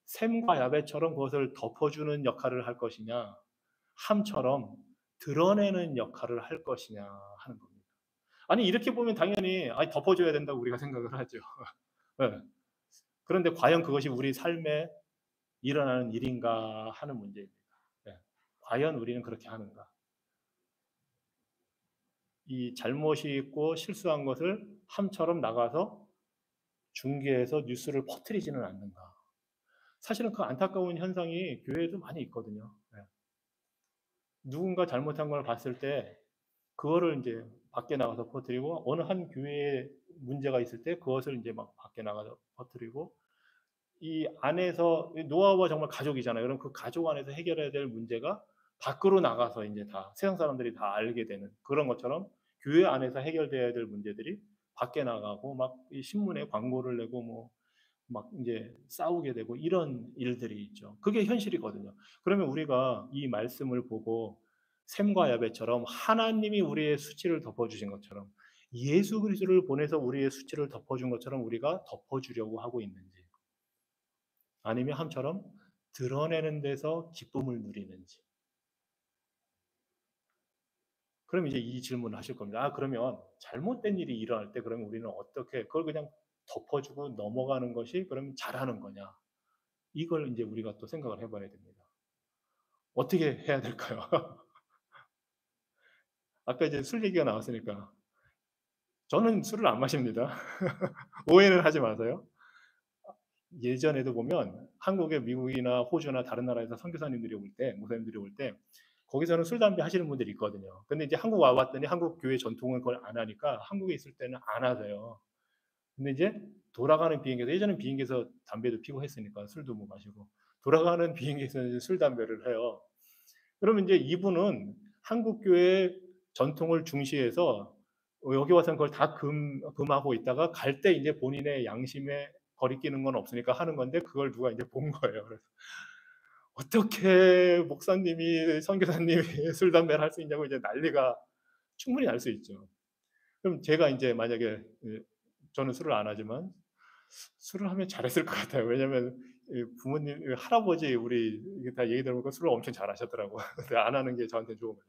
샘과 야벳처럼 그것을 덮어주는 역할을 할 것이냐, 함처럼 드러내는 역할을 할 것이냐 하는 겁니다. 아니 이렇게 보면 당연히 아니 덮어줘야 된다고 우리가 생각을 하죠. 네. 그런데 과연 그것이 우리 삶에 일어나는 일인가 하는 문제입니다. 네. 과연 우리는 그렇게 하는가? 이 잘못이 있고 실수한 것을 함처럼 나가서 중계해서 뉴스를 퍼뜨리지는 않는가? 사실은 그 안타까운 현상이 교회에도 많이 있거든요. 네. 누군가 잘못한 걸 봤을 때 그거를 이제 밖에 나가서 퍼뜨리고 어느 한 교회에 문제가 있을 때 그것을 이제 막 밖에 나가서 퍼뜨리고 이 안에서 노아와 정말 가족이잖아요. 그럼 그 가족 안에서 해결해야 될 문제가 밖으로 나가서 이제 다 세상 사람들이 다 알게 되는 그런 것처럼 교회 안에서 해결돼야 될 문제들이 밖에 나가고 막 이 신문에 광고를 내고 뭐 막 이제 싸우게 되고 이런 일들이 있죠. 그게 현실이거든요. 그러면 우리가 이 말씀을 보고 샘과 야벳처럼 하나님이 우리의 수치를 덮어주신 것처럼 예수 그리스도를 보내서 우리의 수치를 덮어준 것처럼 우리가 덮어주려고 하고 있는지 아니면 함처럼 드러내는 데서 기쁨을 누리는지. 그럼 이제 이 질문을 하실 겁니다. 아, 그러면 잘못된 일이 일어날 때 그러면 우리는 어떻게 그걸 그냥 덮어주고 넘어가는 것이 그럼 잘하는 거냐? 이걸 이제 우리가 또 생각을 해봐야 됩니다. 어떻게 해야 될까요? 아까 이제 술 얘기가 나왔으니까 저는 술을 안 마십니다. 오해는 하지 마세요. 예전에도 보면 한국에 미국이나 호주나 다른 나라에서 선교사님들이 올 때, 목사님들이 올 때 거기서는 술 담배 하시는 분들이 있거든요. 근데 이제 한국 와봤더니 한국 교회 전통은 그걸 안 하니까 한국에 있을 때는 안 하세요. 근데 이제 돌아가는 비행기에서 예전엔 비행기에서 담배도 피고 했으니까 술도 못 마시고 돌아가는 비행기에서 술 담배를 해요. 그러면 이제 이분은 한국 교회의 전통을 중시해서 여기 와서는 그걸 다 금하고 있다가 갈 때 이제 본인의 양심에 거리끼는 건 없으니까 하는 건데 그걸 누가 이제 본 거예요. 그래서 어떻게 목사님이 선교사님이 술 담배를 할 수 있냐고 이제 난리가 충분히 날 수 있죠. 그럼 제가 이제 만약에 저는 술을 안 하지만 술을 하면 잘했을 것 같아요. 왜냐하면 부모님, 할아버지 우리 이게 다 얘기 들어보니까 술을 엄청 잘하셨더라고요. 근데 안 하는 게 저한테는 좋은 거예요.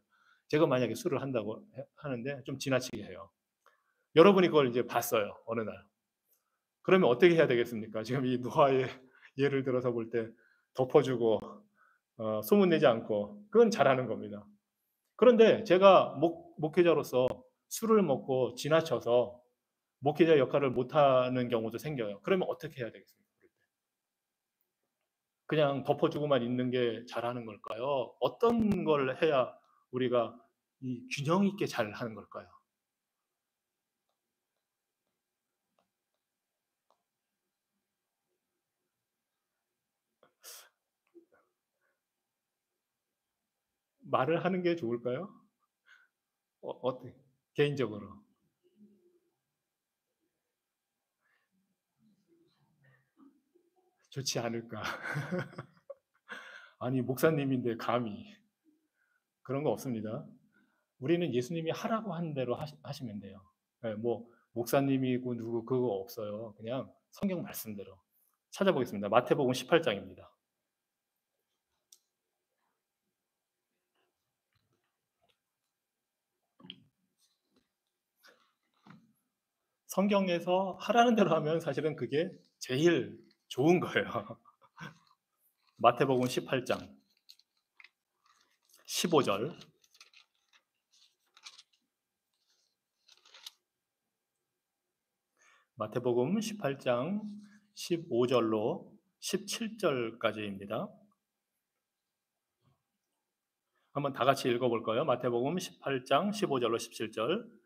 제가 만약에 술을 한다고 하는데 좀 지나치게 해요. 여러분이 그걸 이제 봤어요, 어느 날. 그러면 어떻게 해야 되겠습니까? 지금 이 노아의 예를 들어서 볼 때 덮어주고 소문내지 않고 그건 잘하는 겁니다. 그런데 제가 목회자로서 술을 먹고 지나쳐서 목회자 역할을 못하는 경우도 생겨요. 그러면 어떻게 해야 되겠습니까? 그냥 덮어주고만 있는 게 잘하는 걸까요? 어떤 걸 해야 우리가 이 균형 있게 잘하는 걸까요? 말을 하는 게 좋을까요? 어때? 개인적으로 좋지 않을까? 아니 목사님인데 감히 그런 거 없습니다. 우리는 예수님이 하라고 한 대로 하시면 돼요. 예, 뭐 목사님이고 누구 그거 없어요. 그냥 성경 말씀대로 찾아보겠습니다. 마태복음 18장입니다. 성경에서 하라는 대로 하면 사실은 그게 제일 좋은 거예요. 마태복음 18장 15절, 마태복음 18장 15절로 17절까지입니다. 한번 다 같이 읽어볼까요? 마태복음 18장 15절로 17절.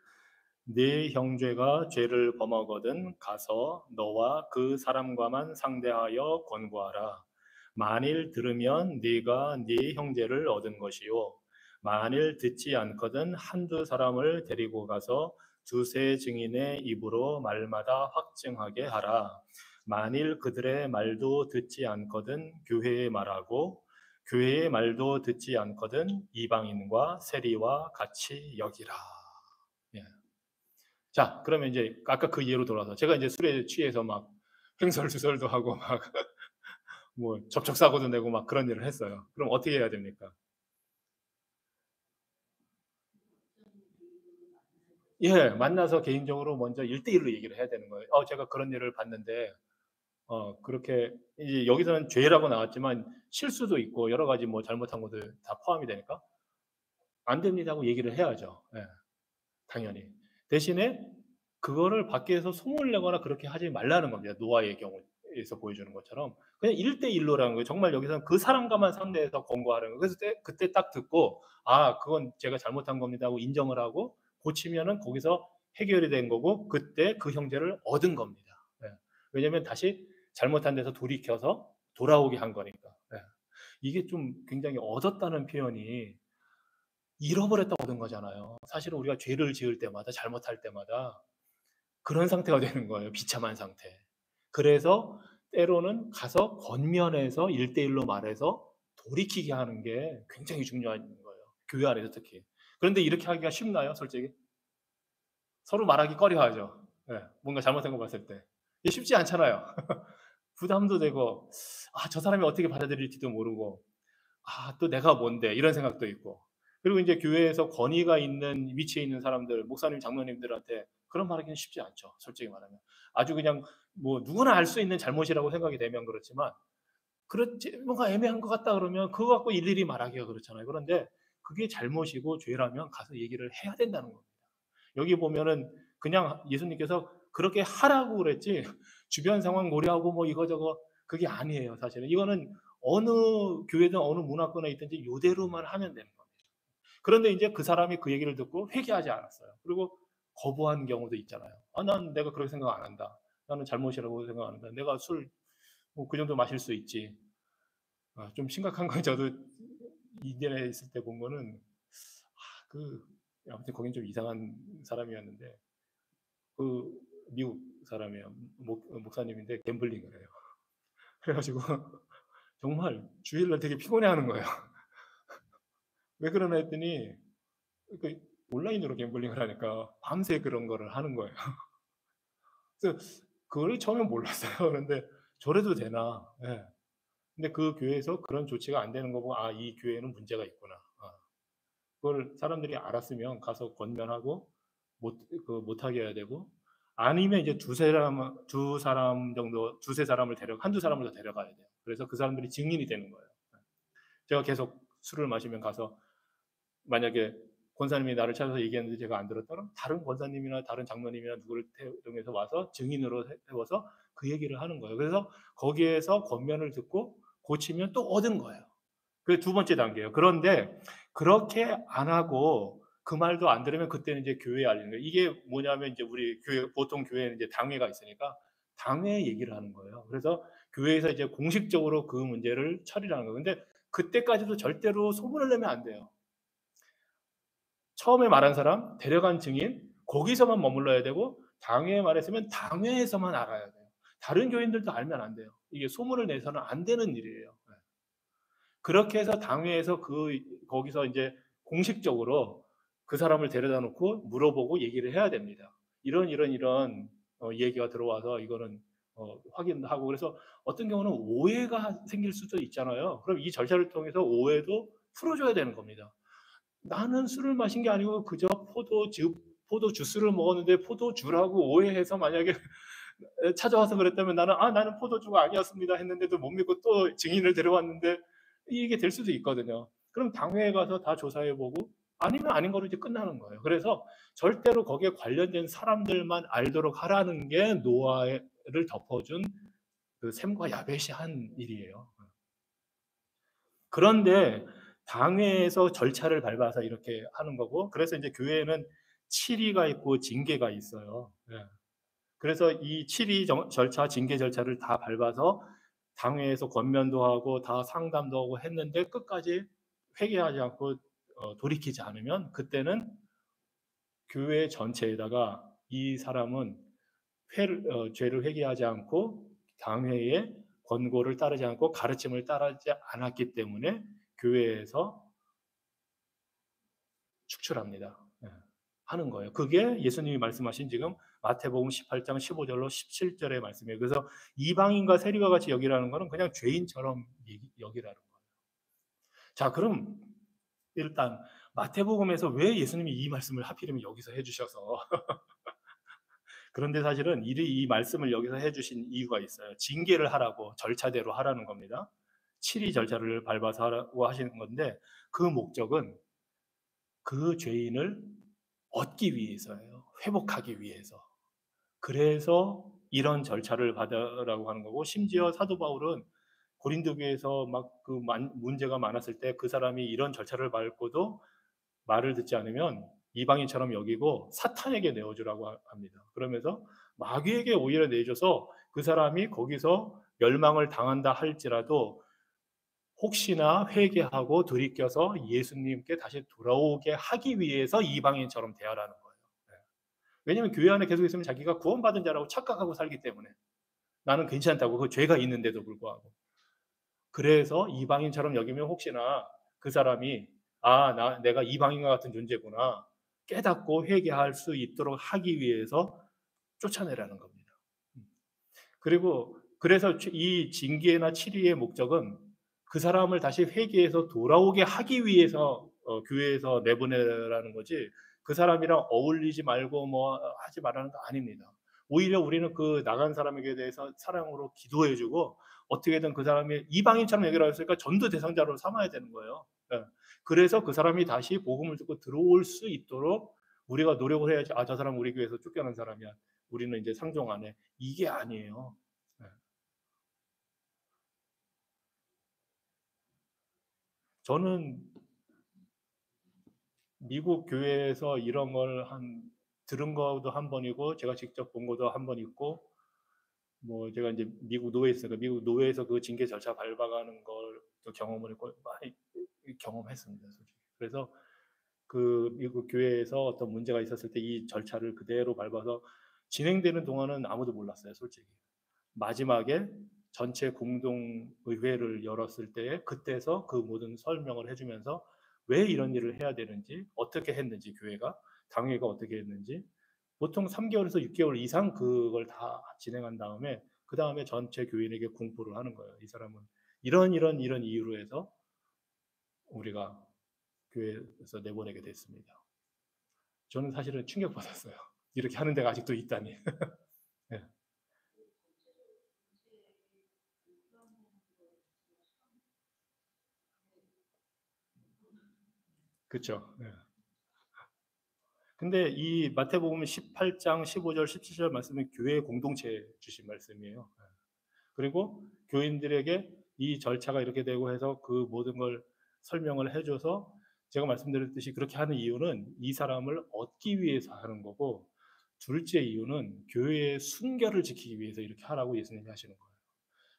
네 형제가 죄를 범하거든 가서 너와 그 사람과만 상대하여 권고하라. 만일 들으면 네가 네 형제를 얻은 것이요 만일 듣지 않거든 한두 사람을 데리고 가서 두세 증인의 입으로 말마다 확증하게 하라. 만일 그들의 말도 듣지 않거든 교회에 말하고 교회의 말도 듣지 않거든 이방인과 세리와 같이 여기라. 예. 자, 그러면 이제 아까 그 예로 돌아서 제가 이제 술에 취해서 막 횡설수설도 하고 막 뭐 접촉사고도 내고 막 그런 일을 했어요. 그럼 어떻게 해야 됩니까? 예, 만나서 개인적으로 먼저 1대1로 얘기를 해야 되는 거예요. 제가 그런 일을 봤는데, 그렇게, 이제 여기서는 죄라고 나왔지만 실수도 있고 여러 가지 뭐 잘못한 것들 다 포함이 되니까 안 됩니다고 얘기를 해야죠. 예, 당연히. 대신에 그거를 밖에서 소문을 내거나 그렇게 하지 말라는 겁니다. 노아의 경우에서 보여주는 것처럼. 그냥 1대1로라는 거예요. 정말 여기서는 그 사람과만 상대해서 권고하는 거예요. 그래서 그때 딱 듣고, 그건 제가 잘못한 겁니다 하고 인정을 하고 고치면은 거기서 해결이 된 거고, 그때 그 형제를 얻은 겁니다. 예. 왜냐면 다시 잘못한 데서 돌이켜서 돌아오게 한 거니까. 예. 이게 좀 굉장히 얻었다는 표현이 잃어버렸다 얻은 거잖아요. 사실은 우리가 죄를 지을 때마다 잘못할 때마다 그런 상태가 되는 거예요. 비참한 상태. 그래서 때로는 가서 권면해서 1대1로 말해서 돌이키게 하는 게 굉장히 중요한 거예요. 교회 안에서 특히. 그런데 이렇게 하기가 쉽나요? 솔직히. 서로 말하기 꺼려하죠. 네, 뭔가 잘못한 거 봤을 때. 이게 쉽지 않잖아요. 부담도 되고, 저 사람이 어떻게 받아들일지도 모르고, 또 내가 뭔데 이런 생각도 있고. 그리고 이제 교회에서 권위가 있는 위치에 있는 사람들, 목사님, 장로님들한테 그런 말하기는 쉽지 않죠. 솔직히 말하면. 아주 그냥 뭐 누구나 알 수 있는 잘못이라고 생각이 되면 그렇지만 그렇지 뭔가 애매한 것 같다 그러면 그거 갖고 일일이 말하기가 그렇잖아요. 그런데 그게 잘못이고 죄라면 가서 얘기를 해야 된다는 겁니다. 여기 보면은 그냥 예수님께서 그렇게 하라고 그랬지 주변 상황 고려하고 뭐 이거저거 그게 아니에요. 사실은 이거는 어느 교회든 어느 문화권에 있든지 요대로만 하면 되는 겁니다. 그런데 이제 그 사람이 그 얘기를 듣고 회개하지 않았어요. 그리고 거부한 경우도 있잖아요. 난 내가 그렇게 생각 안 한다. 나는 잘못이라고 생각 안 한다. 내가 술 그 정도 마실 수 있지. 좀 심각한 건 저도 이대에 있을 때 본 거는 그 아무튼 거긴 좀 이상한 사람이었는데 그 미국 사람이에요. 목사님인데 갬블링을 해요. 그래가지고 정말 주일날 되게 피곤해하는 거예요. 왜 그러나 했더니 그 온라인으로 갬블링을 하니까 밤새 그런 거를 하는 거예요. 그래서 그걸 처음엔 몰랐어요. 그런데 저래도 되나? 예. 근데 그 교회에서 그런 조치가 안 되는 거 보고 아, 이 교회는 문제가 있구나. 그걸 사람들이 알았으면 가서 권면하고 못하게 해야 되고, 아니면 이제 두 사람 정도, 두세 사람을 한두 사람을 더 데려가야 돼요. 그래서 그 사람들이 증인이 되는 거예요. 제가 계속 술을 마시면 가서 만약에 권사님이 나를 찾아서 얘기했는데 제가 안 들었다면 다른 권사님이나 다른 장로님이나 누구를 통해서 와서 증인으로 세워서 그 얘기를 하는 거예요. 그래서 거기에서 권면을 듣고 고치면 또 얻은 거예요. 그게 두 번째 단계예요. 그런데 그렇게 안 하고 그 말도 안 들으면 그때는 이제 교회에 알리는 거예요. 이게 뭐냐면 이제 우리 교회, 보통 교회는 이제 당회가 있으니까 당회 얘기를 하는 거예요. 그래서 교회에서 이제 공식적으로 그 문제를 처리하는 거예요. 근데 그때까지도 절대로 소문을 내면 안 돼요. 처음에 말한 사람, 데려간 증인, 거기서만 머물러야 되고, 당회에 말했으면 당회에서만 알아야 돼요. 다른 교인들도 알면 안 돼요. 이게 소문을 내서는 안 되는 일이에요. 그렇게 해서 당회에서 거기서 이제 공식적으로 그 사람을 데려다 놓고 물어보고 얘기를 해야 됩니다. 이런 얘기가 들어와서 이거는 확인하고, 그래서 어떤 경우는 오해가 생길 수도 있잖아요. 그럼 이 절차를 통해서 오해도 풀어줘야 되는 겁니다. 나는 술을 마신 게 아니고 그저 포도 주스를 먹었는데 포도주라고 오해해서 만약에 찾아와서 그랬다면 나는 포도주가 아니었습니다 했는데도 못 믿고 또 증인을 데려왔는데 이게 될 수도 있거든요. 그럼 당회에 가서 다 조사해보고 아니면 아닌 거로 이제 끝나는 거예요. 그래서 절대로 거기에 관련된 사람들만 알도록 하라는 게 노아를 덮어준 그 샘과 야벳이 한 일이에요. 그런데 당회에서 절차를 밟아서 이렇게 하는 거고, 그래서 이제 교회에는 칠의가 있고 징계가 있어요. 예. 그래서 이 칠의 절차, 징계 절차를 다 밟아서 당회에서 권면도 하고 다 상담도 하고 했는데 끝까지 회개하지 않고 돌이키지 않으면 그때는 교회 전체에다가 이 사람은 죄를 회개하지 않고 당회의 권고를 따르지 않고 가르침을 따르지 않았기 때문에 교회에서 축출합니다. 예, 하는 거예요. 그게 예수님이 말씀하신 지금 마태복음 18장 15절로 17절의 말씀이에요. 그래서 이방인과 세리와 같이 여기라는 거는 그냥 죄인처럼 여기라는 거예요. 자, 그럼 일단 마태복음에서 왜 예수님이 이 말씀을 하필이면 여기서 해주셔서 그런데 사실은 이 말씀을 여기서 해주신 이유가 있어요. 징계를 하라고 절차대로 하라는 겁니다. 칠의 절차를 밟아서 하라고 하시는 건데 그 목적은 그 죄인을 얻기 위해서예요. 회복하기 위해서. 그래서 이런 절차를 받으라고 하는 거고, 심지어 사도 바울은 고린도 교회에서 막 문제가 많았을 때 그 사람이 이런 절차를 밟고도 말을 듣지 않으면 이방인처럼 여기고 사탄에게 내어주라고 합니다. 그러면서 마귀에게 오히려 내줘서 그 사람이 거기서 멸망을 당한다 할지라도 혹시나 회개하고 돌이켜서 예수님께 다시 돌아오게 하기 위해서 이방인처럼 대하라는 거예요. 네. 왜냐하면 교회 안에 계속 있으면 자기가 구원받은 자라고 착각하고 살기 때문에 나는 괜찮다고, 그 죄가 있는데도 불구하고. 그래서 이방인처럼 여기면 혹시나 그 사람이 내가 이방인과 같은 존재구나 깨닫고 회개할 수 있도록 하기 위해서 쫓아내라는 겁니다. 그리고 그래서 이 징계나 치리의 목적은 그 사람을 다시 회개해서 돌아오게 하기 위해서 교회에서 내보내라는 거지, 그 사람이랑 어울리지 말고 뭐 하지 말라는 거 아닙니다. 오히려 우리는 그 나간 사람에게 대해서 사랑으로 기도해주고 어떻게든 그 사람이 이방인처럼 얘기를 했으니까 전도 대상자로 삼아야 되는 거예요. 예. 그래서 그 사람이 다시 복음을 듣고 들어올 수 있도록 우리가 노력을 해야지. 저 사람 우리 교회에서 쫓겨난 사람이야, 우리는 이제 상종 안 해, 이게 아니에요. 예. 저는 미국 교회에서 이런 걸 들은 것도 한 번이고 제가 직접 본 것도 한 번 있고, 뭐 제가 이제 미국 노예에 있으니까 미국 노예에서 그 징계 절차 밟아가는 걸 또 경험을 했고 많이 경험했습니다, 솔직히. 그래서 그 미국 교회에서 어떤 문제가 있었을 때 이 절차를 그대로 밟아서 진행되는 동안은 아무도 몰랐어요, 솔직히. 마지막에 전체 공동의회를 열었을 때 그때서 그 모든 설명을 해주면서 왜 이런 일을 해야 되는지, 어떻게 했는지, 교회가 당회가 어떻게 했는지, 보통 3개월에서 6개월 이상 그걸 다 진행한 다음에 그 다음에 전체 교인에게 공포를 하는 거예요. 이 사람은 이런 이유로 해서 우리가 교회에서 내보내게 됐습니다. 저는 사실은 충격받았어요. 이렇게 하는 데가 아직도 있다니. 네. 그렇죠. 네. 근데 이 마태복음 18장 15절 17절 말씀은 교회 공동체 주신 말씀이에요. 네. 그리고 교인들에게 이 절차가 이렇게 되고 해서 그 모든 걸 설명을 해줘서 제가 말씀드렸듯이 그렇게 하는 이유는 이 사람을 얻기 위해서 하는 거고, 둘째 이유는 교회의 순결을 지키기 위해서 이렇게 하라고 예수님이 하시는 거예요.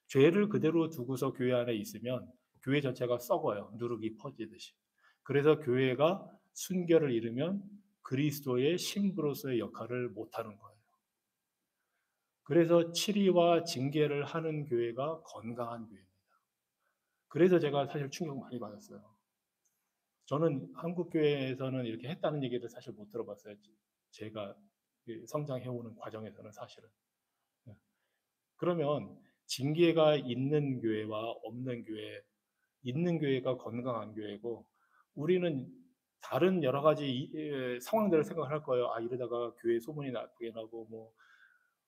죄를 그대로 두고서 교회 안에 있으면 교회 전체가 썩어요. 누룩이 퍼지듯이. 그래서 교회가 순결을 잃으면 그리스도의 신부로서의 역할을 못하는 거예요. 그래서 치리와 징계를 하는 교회가 건강한 교회입니다. 그래서 제가 사실 충격 많이 받았어요. 저는 한국 교회에서는 이렇게 했다는 얘기를 사실 못 들어봤어요. 제가 성장해오는 과정에서는 사실은. 그러면 징계가 있는 교회와 없는 교회, 있는 교회가 건강한 교회고, 우리는 다른 여러 가지 상황들을 생각할 거예요. 아, 이러다가 교회 소문이 나쁘게 나고, 뭐,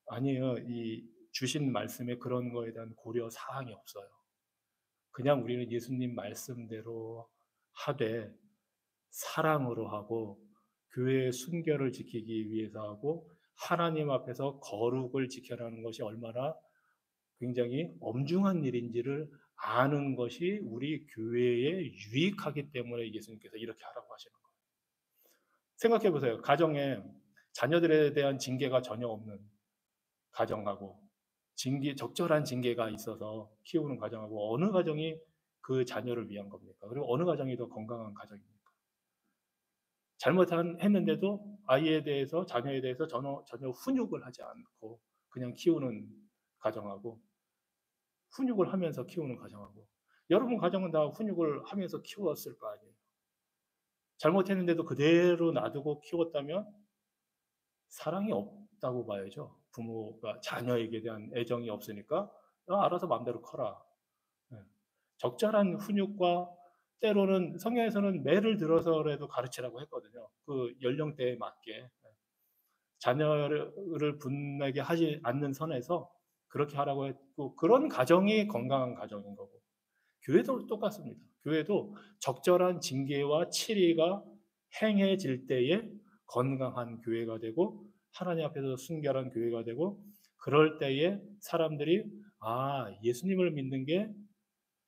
아니에요. 이 주신 말씀에 그런 거에 대한 고려 사항이 없어요. 그냥 우리는 예수님 말씀대로 하되 사랑으로 하고 교회의 순결을 지키기 위해서 하고 하나님 앞에서 거룩을 지켜라는 것이 얼마나 굉장히 엄중한 일인지를 아는 것이 우리 교회에 유익하기 때문에 예수님께서 이렇게 하라고 하시는 거예요. 생각해 보세요. 가정에 자녀들에 대한 징계가 전혀 없는 가정하고 적절한 징계가 있어서 키우는 가정하고, 어느 가정이 그 자녀를 위한 겁니까? 그리고 어느 가정이 더 건강한 가정입니까? 잘못했는데도 아이에 대해서, 자녀에 대해서 전혀 훈육을 하지 않고 그냥 키우는 가정하고, 훈육을 하면서 키우는 가정하고, 여러분 가정은 다 훈육을 하면서 키웠을 거 아니에요. 잘못했는데도 그대로 놔두고 키웠다면 사랑이 없다고 봐야죠. 부모가 자녀에게 대한 애정이 없으니까 알아서 마음대로 커라. 네. 적절한 훈육과, 때로는 성경에서는 매를 들어서라도 가르치라고 했거든요. 그 연령대에 맞게 자녀를 분나게 하지 않는 선에서 그렇게 하라고 했고, 그런 가정이 건강한 가정인 거고, 교회도 똑같습니다. 교회도 적절한 징계와 치리가 행해질 때에 건강한 교회가 되고 하나님 앞에서 순결한 교회가 되고, 그럴 때에 사람들이 아, 예수님을 믿는 게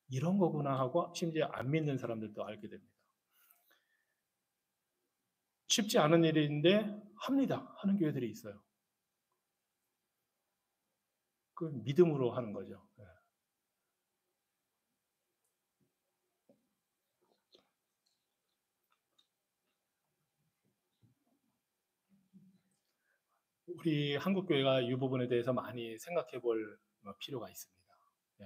이런 거구나 하고 심지어 안 믿는 사람들도 알게 됩니다. 쉽지 않은 일인데 합니다. 하는 교회들이 있어요. 그 믿음으로 하는 거죠. 우리 한국 교회가 이 부분에 대해서 많이 생각해 볼 필요가 있습니다. 예.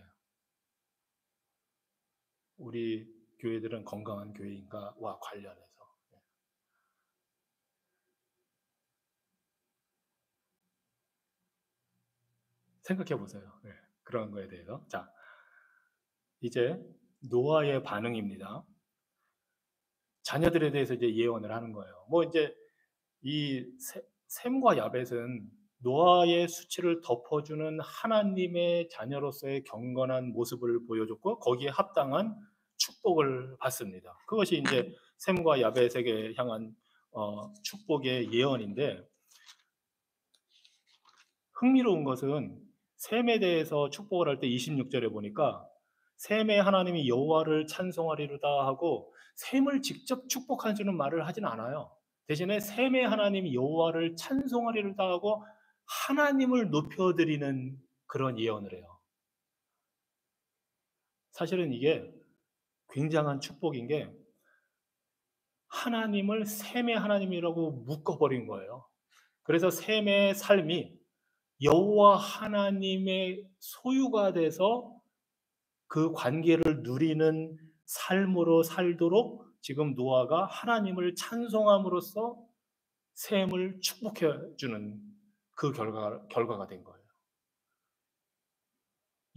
우리 교회들은 건강한 교회인가와 관련해서 생각해 보세요. 그런 거에 대해서. 자, 이제 노아의 반응입니다. 자녀들에 대해서 이제 예언을 하는 거예요. 뭐 이제 이 셈과 야벳은 노아의 수치를 덮어주는 하나님의 자녀로서의 경건한 모습을 보여줬고 거기에 합당한 축복을 받습니다. 그것이 이제 셈과 야벳에게 향한 축복의 예언인데, 흥미로운 것은 셈에 대해서 축복을 할 때 26절에 보니까 셈의 하나님이 여호와를 찬송하리로다 하고 셈을 직접 축복하는 말을 하진 않아요. 대신에 셈의 하나님 여호와를 찬송하리로다 하고 하나님을 높여드리는 그런 예언을 해요. 사실은 이게 굉장한 축복인 게, 하나님을 셈의 하나님이라고 묶어버린 거예요. 그래서 셈의 삶이 여호와 하나님의 소유가 돼서 그 관계를 누리는 삶으로 살도록 지금 노아가 하나님을 찬송함으로써 셈을 축복해 주는 그 결과가 된 거예요.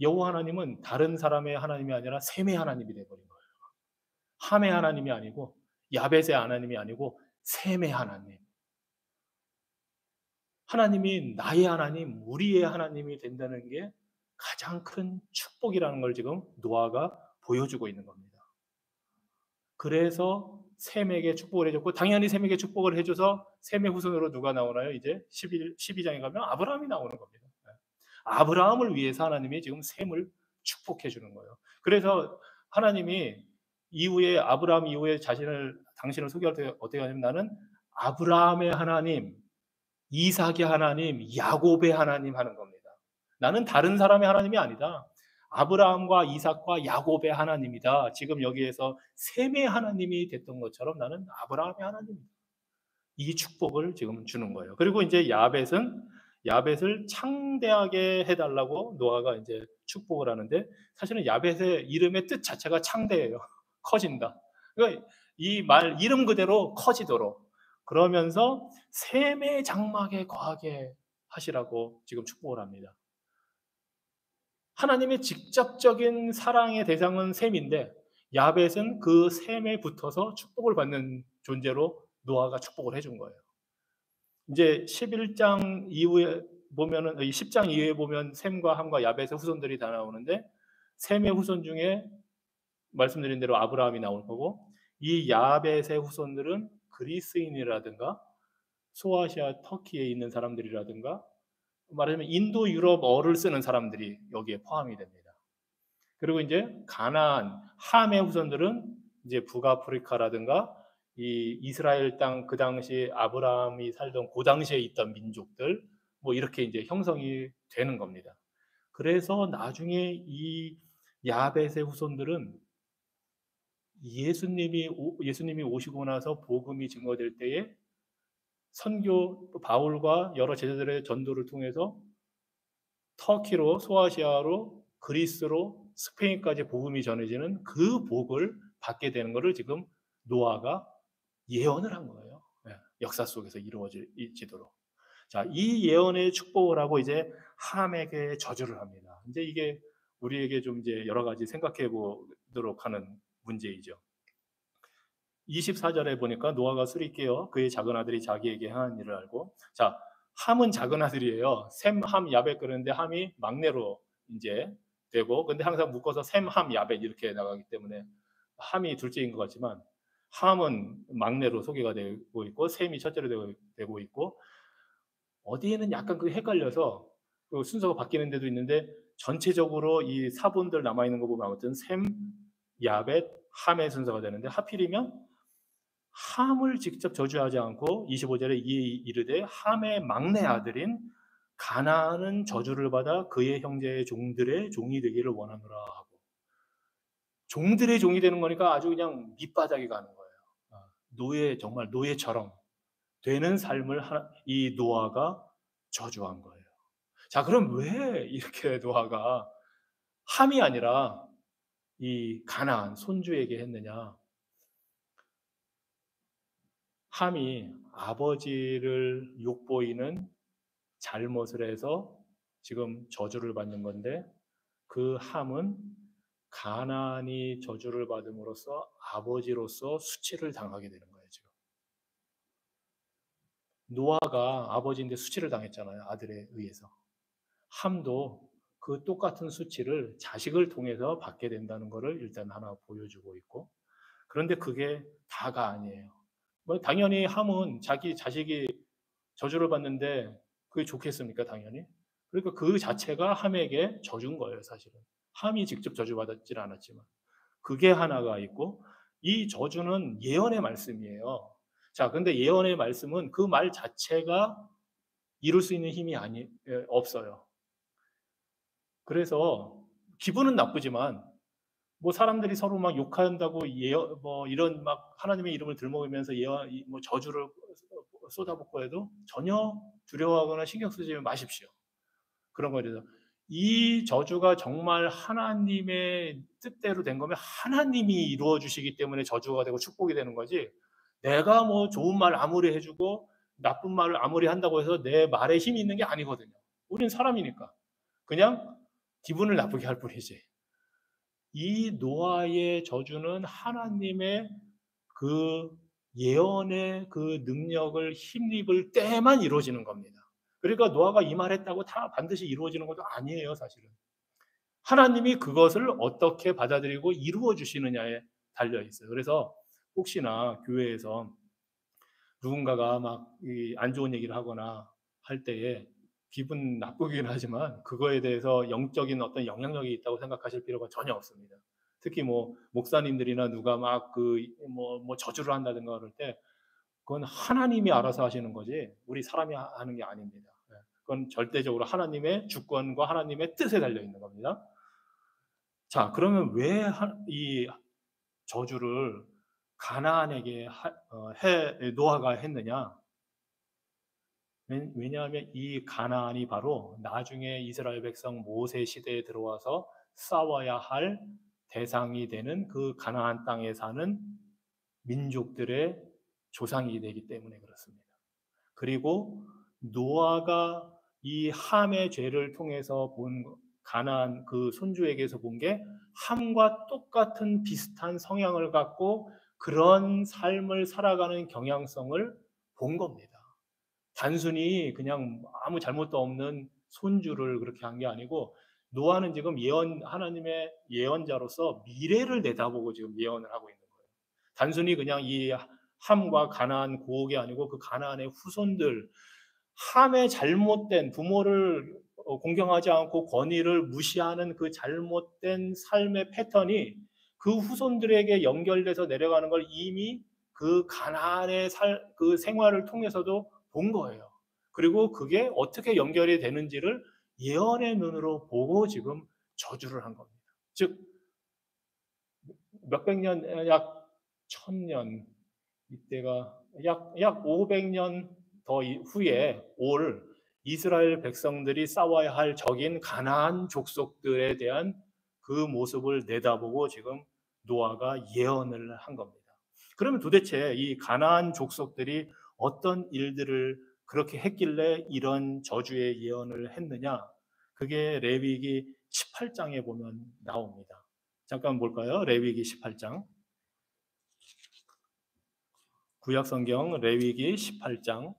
여호와 하나님은 다른 사람의 하나님이 아니라 셈의 하나님이 되어버린 거예요. 함의 하나님이 아니고 야벳의 하나님이 아니고 셈의 하나님. 하나님이 나의 하나님, 우리의 하나님이 된다는 게 가장 큰 축복이라는 걸 지금 노아가 보여주고 있는 겁니다. 그래서 셈에게 축복을 해줬고, 당연히 셈에게 축복을 해줘서 셈의 후손으로 누가 나오나요? 이제 12장에 가면 아브라함이 나오는 겁니다. 아브라함을 위해서 하나님이 지금 셈을 축복해 주는 거예요. 그래서 하나님이 이후에 아브라함 이후에 당신을 소개할 때 어떻게 하냐면, 나는 아브라함의 하나님, 이삭의 하나님, 야곱의 하나님 하는 겁니다. 나는 다른 사람의 하나님이 아니다. 아브라함과 이삭과 야곱의 하나님이다. 지금 여기에서 셈의 하나님이 됐던 것처럼 나는 아브라함의 하나님이다. 이 축복을 지금 주는 거예요. 그리고 이제 야벳을 창대하게 해달라고 노아가 이제 축복을 하는데, 사실은 야벳의 이름의 뜻 자체가 창대예요. 커진다. 그러니까 이 말 이름 그대로 커지도록, 그러면서 셈의 장막에 거하게 하시라고 지금 축복을 합니다. 하나님의 직접적인 사랑의 대상은 셈인데, 야벳은 그 셈에 붙어서 축복을 받는 존재로 노아가 축복을 해준 거예요. 이제 11장 이후에 보면은, 10장 이후에 보면 셈과 함과 야벳의 후손들이 다 나오는데, 셈의 후손 중에 말씀드린 대로 아브라함이 나올 거고, 이 야벳의 후손들은 그리스인이라든가 소아시아 터키에 있는 사람들이라든가, 말하자면 인도 유럽어를 쓰는 사람들이 여기에 포함이 됩니다. 그리고 이제 가나안 함의 후손들은 이제 북아프리카라든가 이 이스라엘 땅, 그 당시 아브라함이 살던 그 당시에 있던 민족들, 뭐 이렇게 이제 형성이 되는 겁니다. 그래서 나중에 이 야벳의 후손들은 예수님이 오시고 나서 복음이 증거될 때에 선교 바울과 여러 제자들의 전도를 통해서 터키로, 소아시아로, 그리스로, 스페인까지 복음이 전해지는 그 복을 받게 되는 것을 지금 노아가 예언을 한 거예요. 역사 속에서 이루어지도록. 자, 이 예언의 축복을 하고 이제 함에게 저주를 합니다. 이제 이게 우리에게 좀 이제 여러 가지 생각해 보도록 하는 문제이죠. 24절에 보니까 노아가 술이 깨어 그의 작은 아들이 자기에게 한 일을 알고, 자, 함은 작은 아들이에요. 셈, 함, 야벳. 그러는데 함이 막내로 이제 되고, 근데 항상 묶어서 셈, 함, 야벳 이렇게 나가기 때문에 함이 둘째인 것 같지만, 함은 막내로 소개가 되고 있고 셈이 첫째로 되고 있고, 어디에는 약간 그 헷갈려서 그 순서가 바뀌는 데도 있는데, 전체적으로 이 사본들 남아있는 거 보면 아무튼 셈, 야벳, 함의 순서가 되는데, 하필이면 함을 직접 저주하지 않고 25절에 이르되 함의 막내 아들인 가나안은 저주를 받아 그의 형제의 종들의 종이 되기를 원하노라 하고, 종들의 종이 되는 거니까 아주 그냥 밑바닥에 가는 거예요. 정말 노예처럼 되는 삶을 이 노아가 저주한 거예요. 자, 그럼 왜 이렇게 노아가 함이 아니라 이 가나안 손주에게 했느냐? 함이 아버지를 욕보이는 잘못을 해서 지금 저주를 받는 건데, 그 함은 가나안이 저주를 받음으로써 아버지로서 수치를 당하게 되는 거예요. 지금 노아가 아버지인데 수치를 당했잖아요. 아들에 의해서. 함도 그 똑같은 수치를 자식을 통해서 받게 된다는 것을 일단 하나 보여주고 있고, 그런데 그게 다가 아니에요. 뭐 당연히 함은 자기 자식이 저주를 받는데 그게 좋겠습니까? 당연히. 그러니까 그 자체가 함에게 저준 거예요, 사실은. 함이 직접 저주받았지 않았지만. 그게 하나가 있고, 이 저주는 예언의 말씀이에요. 자, 근데 예언의 말씀은 그 말 자체가 이룰 수 있는 힘이 없어요. 그래서 기분은 나쁘지만, 뭐 사람들이 서로 막 욕한다고 뭐 이런 막 하나님의 이름을 들먹이면서 뭐 저주를 쏟아붓고 해도 전혀 두려워하거나 신경 쓰지 마십시오. 그런 거죠. 이 저주가 정말 하나님의 뜻대로 된 거면 하나님이 이루어 주시기 때문에 저주가 되고 축복이 되는 거지, 내가 뭐 좋은 말 아무리 해주고 나쁜 말을 아무리 한다고 해서 내 말에 힘이 있는 게 아니거든요. 우린 사람이니까 그냥 기분을 나쁘게 할 뿐이지. 이 노아의 저주는 하나님의 그 예언의 그 능력을 힘입을 때만 이루어지는 겁니다. 그러니까 노아가 이 말했다고 다 반드시 이루어지는 것도 아니에요, 사실은. 하나님이 그것을 어떻게 받아들이고 이루어 주시느냐에 달려 있어요. 그래서 혹시나 교회에서 누군가가 막 안 좋은 얘기를 하거나 할 때에 기분 나쁘긴 하지만 그거에 대해서 영적인 어떤 영향력이 있다고 생각하실 필요가 전혀 없습니다. 특히 뭐 목사님들이나 누가 막 뭐 저주를 한다든가 그럴 때 그건 하나님이 알아서 하시는 거지 우리 사람이 하는 게 아닙니다. 예. 그건 절대적으로 하나님의 주권과 하나님의 뜻에 달려 있는 겁니다. 자, 그러면 왜 이 저주를 가나안에게 노아가 했느냐? 왜냐하면 이 가나안이 바로 나중에 이스라엘 백성 모세 시대에 들어와서 싸워야 할 대상이 되는 그 가나안 땅에 사는 민족들의 조상이 되기 때문에 그렇습니다. 그리고 노아가 이 함의 죄를 통해서 본 가나안 그 손주에게서 본 게 함과 똑같은 비슷한 성향을 갖고 그런 삶을 살아가는 경향성을 본 겁니다. 단순히 그냥 아무 잘못도 없는 손주를 그렇게 한 게 아니고 노아는 지금 하나님의 예언자로서 미래를 내다보고 지금 예언을 하고 있는 거예요. 단순히 그냥 이 함과 가나안 고국이 아니고 그 가나안의 후손들 함의 잘못된 부모를 공경하지 않고 권위를 무시하는 그 잘못된 삶의 패턴이 그 후손들에게 연결돼서 내려가는 걸 이미 그 가나안의 그 생활을 통해서도 본 거예요. 그리고 그게 어떻게 연결이 되는지를 예언의 눈으로 보고 지금 저주를 한 겁니다. 즉 몇백 년, 약 1000년 이때가 약 500년 더 후에 올 이스라엘 백성들이 싸워야 할 적인 가나안 족속들에 대한 그 모습을 내다보고 지금 노아가 예언을 한 겁니다. 그러면 도대체 이 가나안 족속들이 어떤 일들을 그렇게 했길래 이런 저주의 예언을 했느냐? 그게 레위기 18장에 보면 나옵니다. 잠깐 볼까요? 레위기 18장. 구약성경 레위기 18장.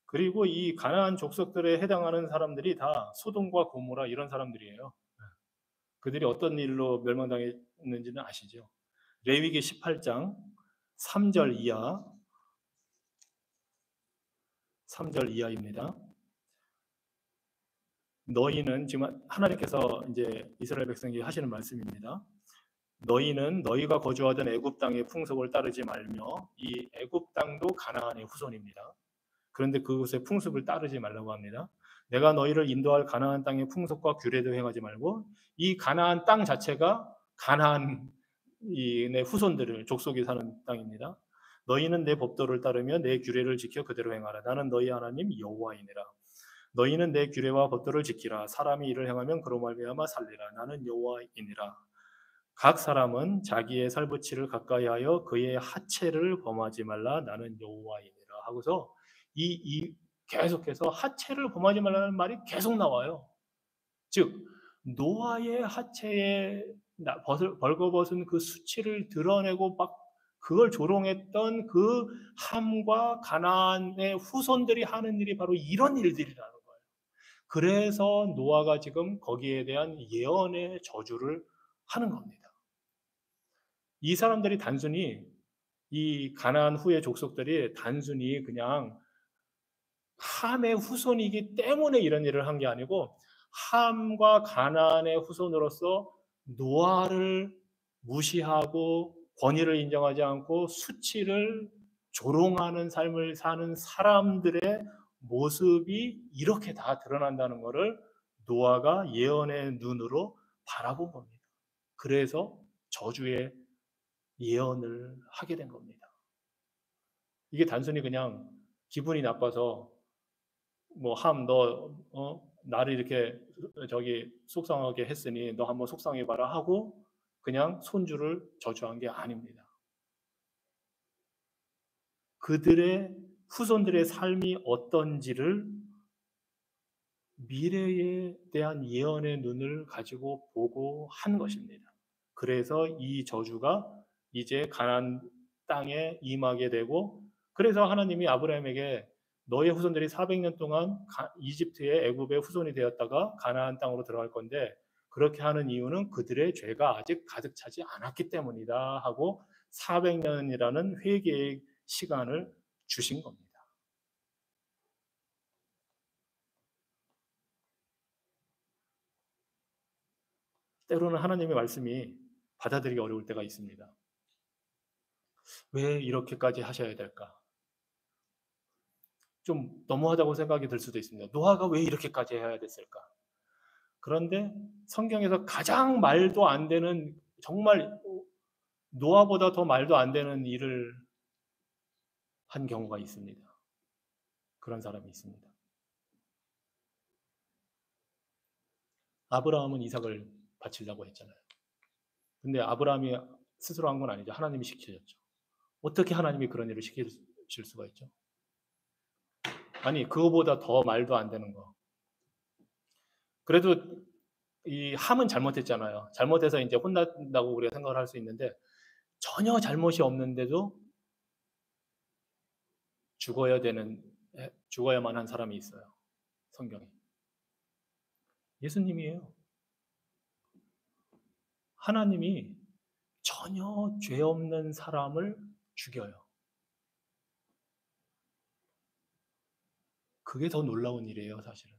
그리고 이 가나안 족속들에 해당하는 사람들이 다 소돔과 고모라 이런 사람들이에요. 그들이 어떤 일로 멸망당했는지는 아시죠? 레위기 18장 3절 이하 3절 이하입니다. 너희는 지금 하나님께서 이제 이스라엘 백성에게 하시는 말씀입니다. 너희는 너희가 거주하던 애굽 땅의 풍속을 따르지 말며 이 애굽 땅도 가나안의 후손입니다. 그런데 그곳의 풍습을 따르지 말라고 합니다. 내가 너희를 인도할 가나안 땅의 풍속과 규례도 행하지 말고 이 가나안 땅 자체가 가나안의 후손들을 족속이 사는 땅입니다. 너희는 내 법도를 따르며 내 규례를 지켜 그대로 행하라. 나는 너희 하나님 여호와이니라. 너희는 내 규례와 법도를 지키라. 사람이 이를 행하면 그로 말미암아 살리라. 나는 여호와이니라. 각 사람은 자기의 살부치를 가까이하여 그의 하체를 범하지 말라. 나는 여호와이니라. 하고서 이 계속해서 하체를 범하지 말라는 말이 계속 나와요. 즉 노아의 하체에 벌거벗은 그 수치를 드러내고 막 그걸 조롱했던 그 함과 가나안의 후손들이 하는 일이 바로 이런 일들이라는 거예요. 그래서 노아가 지금 거기에 대한 예언의 저주를 하는 겁니다. 이 사람들이 단순히 이 가나안 후의 족속들이 단순히 그냥 함의 후손이기 때문에 이런 일을 한 게 아니고 함과 가나안의 후손으로서 노아를 무시하고 권위를 인정하지 않고 수치를 조롱하는 삶을 사는 사람들의 모습이 이렇게 다 드러난다는 것을 노아가 예언의 눈으로 바라본 겁니다. 그래서 저주의 예언을 하게 된 겁니다. 이게 단순히 그냥 기분이 나빠서 뭐 나를 이렇게 저기 속상하게 했으니 너 한번 속상해 봐라 하고 그냥 손주를 저주한 게 아닙니다. 그들의 후손들의 삶이 어떤지를 미래에 대한 예언의 눈을 가지고 보고 한 것입니다. 그래서 이 저주가 이제 가나안 땅에 임하게 되고, 그래서 하나님이 아브라함에게 너의 후손들이 400년 동안 이집트의 애굽의 후손이 되었다가 가나안 땅으로 들어갈 건데 그렇게 하는 이유는 그들의 죄가 아직 가득 차지 않았기 때문이다 하고 400년이라는 회개의 시간을 주신 겁니다. 때로는 하나님의 말씀이 받아들이기 어려울 때가 있습니다. 왜 이렇게까지 하셔야 될까? 좀 너무하다고 생각이 들 수도 있습니다. 노아가 왜 이렇게까지 해야 됐을까? 그런데 성경에서 가장 말도 안 되는, 정말 노아보다 더 말도 안 되는 일을 한 경우가 있습니다. 그런 사람이 있습니다. 아브라함은 이삭을 바치려고 했잖아요. 근데 아브라함이 스스로 한 건 아니죠. 하나님이 시키셨죠. 어떻게 하나님이 그런 일을 시키실 수가 있죠? 아니, 그거보다 더 말도 안 되는 거. 그래도 이 함은 잘못했잖아요. 잘못해서 이제 혼난다고 우리가 생각을 할 수 있는데 전혀 잘못이 없는데도 죽어야만 한 사람이 있어요. 성경에. 예수님이에요. 하나님이 전혀 죄 없는 사람을 죽여요. 그게 더 놀라운 일이에요, 사실은.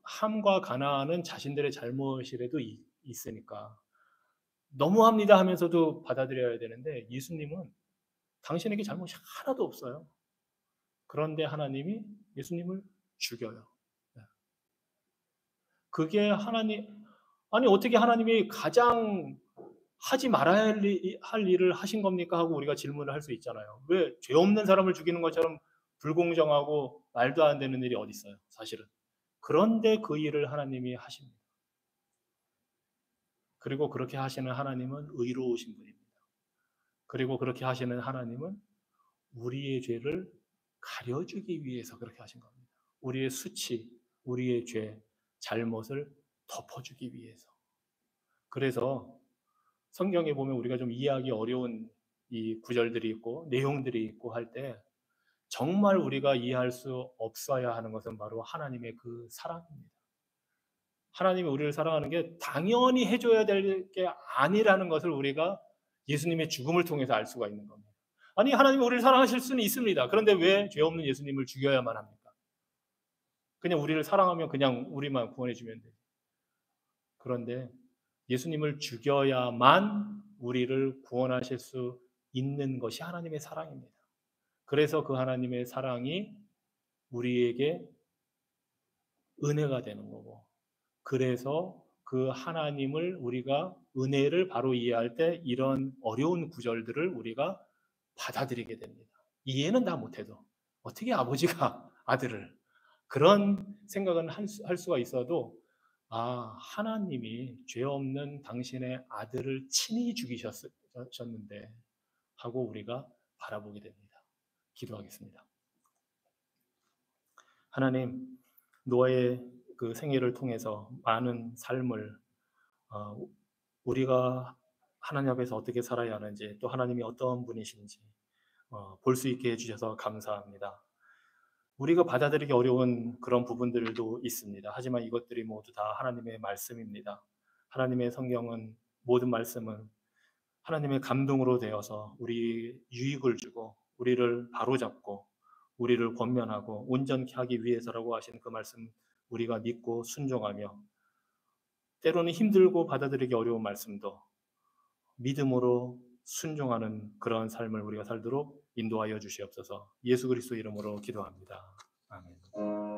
함과 가나안은 자신들의 잘못이라도 있으니까 너무합니다 하면서도 받아들여야 되는데 예수님은 당신에게 잘못이 하나도 없어요. 그런데 하나님이 예수님을 죽여요. 그게 아니 어떻게 하나님이 가장 하지 말아야 할 일을 하신 겁니까? 하고 우리가 질문을 할 수 있잖아요. 왜 죄 없는 사람을 죽이는 것처럼 불공정하고 말도 안 되는 일이 어디 있어요, 사실은. 그런데 그 일을 하나님이 하십니다. 그리고 그렇게 하시는 하나님은 의로우신 분입니다. 그리고 그렇게 하시는 하나님은 우리의 죄를 가려주기 위해서 그렇게 하신 겁니다. 우리의 수치, 우리의 죄, 잘못을 덮어주기 위해서. 그래서 성경에 보면 우리가 좀 이해하기 어려운 이 구절들이 있고 내용들이 있고 할 때 정말 우리가 이해할 수 없어야 하는 것은 바로 하나님의 그 사랑입니다. 하나님이 우리를 사랑하는 게 당연히 해줘야 될 게 아니라는 것을 우리가 예수님의 죽음을 통해서 알 수가 있는 겁니다. 아니, 하나님이 우리를 사랑하실 수는 있습니다. 그런데 왜 죄 없는 예수님을 죽여야만 합니까? 그냥 우리를 사랑하면 그냥 우리만 구원해 주면 돼요. 그런데 예수님을 죽여야만 우리를 구원하실 수 있는 것이 하나님의 사랑입니다. 그래서 그 하나님의 사랑이 우리에게 은혜가 되는 거고, 그래서 그 하나님을 우리가 은혜를 바로 이해할 때 이런 어려운 구절들을 우리가 받아들이게 됩니다. 이해는 다 못해도 어떻게 아버지가 아들을, 그런 생각은 할 수가 있어도 하나님이 죄 없는 당신의 아들을 친히 죽이셨는데 하고 우리가 바라보게 됩니다. 기도하겠습니다. 하나님, 노아의 그 생애를 통해서 많은 삶을 우리가 하나님 앞에서 어떻게 살아야 하는지, 또 하나님이 어떤 분이신지 볼 수 있게 해주셔서 감사합니다. 우리가 받아들이기 어려운 그런 부분들도 있습니다. 하지만 이것들이 모두 다 하나님의 말씀입니다. 하나님의 성경은, 모든 말씀은 하나님의 감동으로 되어서 우리 유익을 주고 우리를 바로잡고 우리를 권면하고 온전케 하기 위해서라고 하신 그 말씀 우리가 믿고 순종하며, 때로는 힘들고 받아들이기 어려운 말씀도 믿음으로 순종하는 그러한 삶을 우리가 살도록 인도하여 주시옵소서. 예수 그리스도 이름으로 기도합니다. 아멘.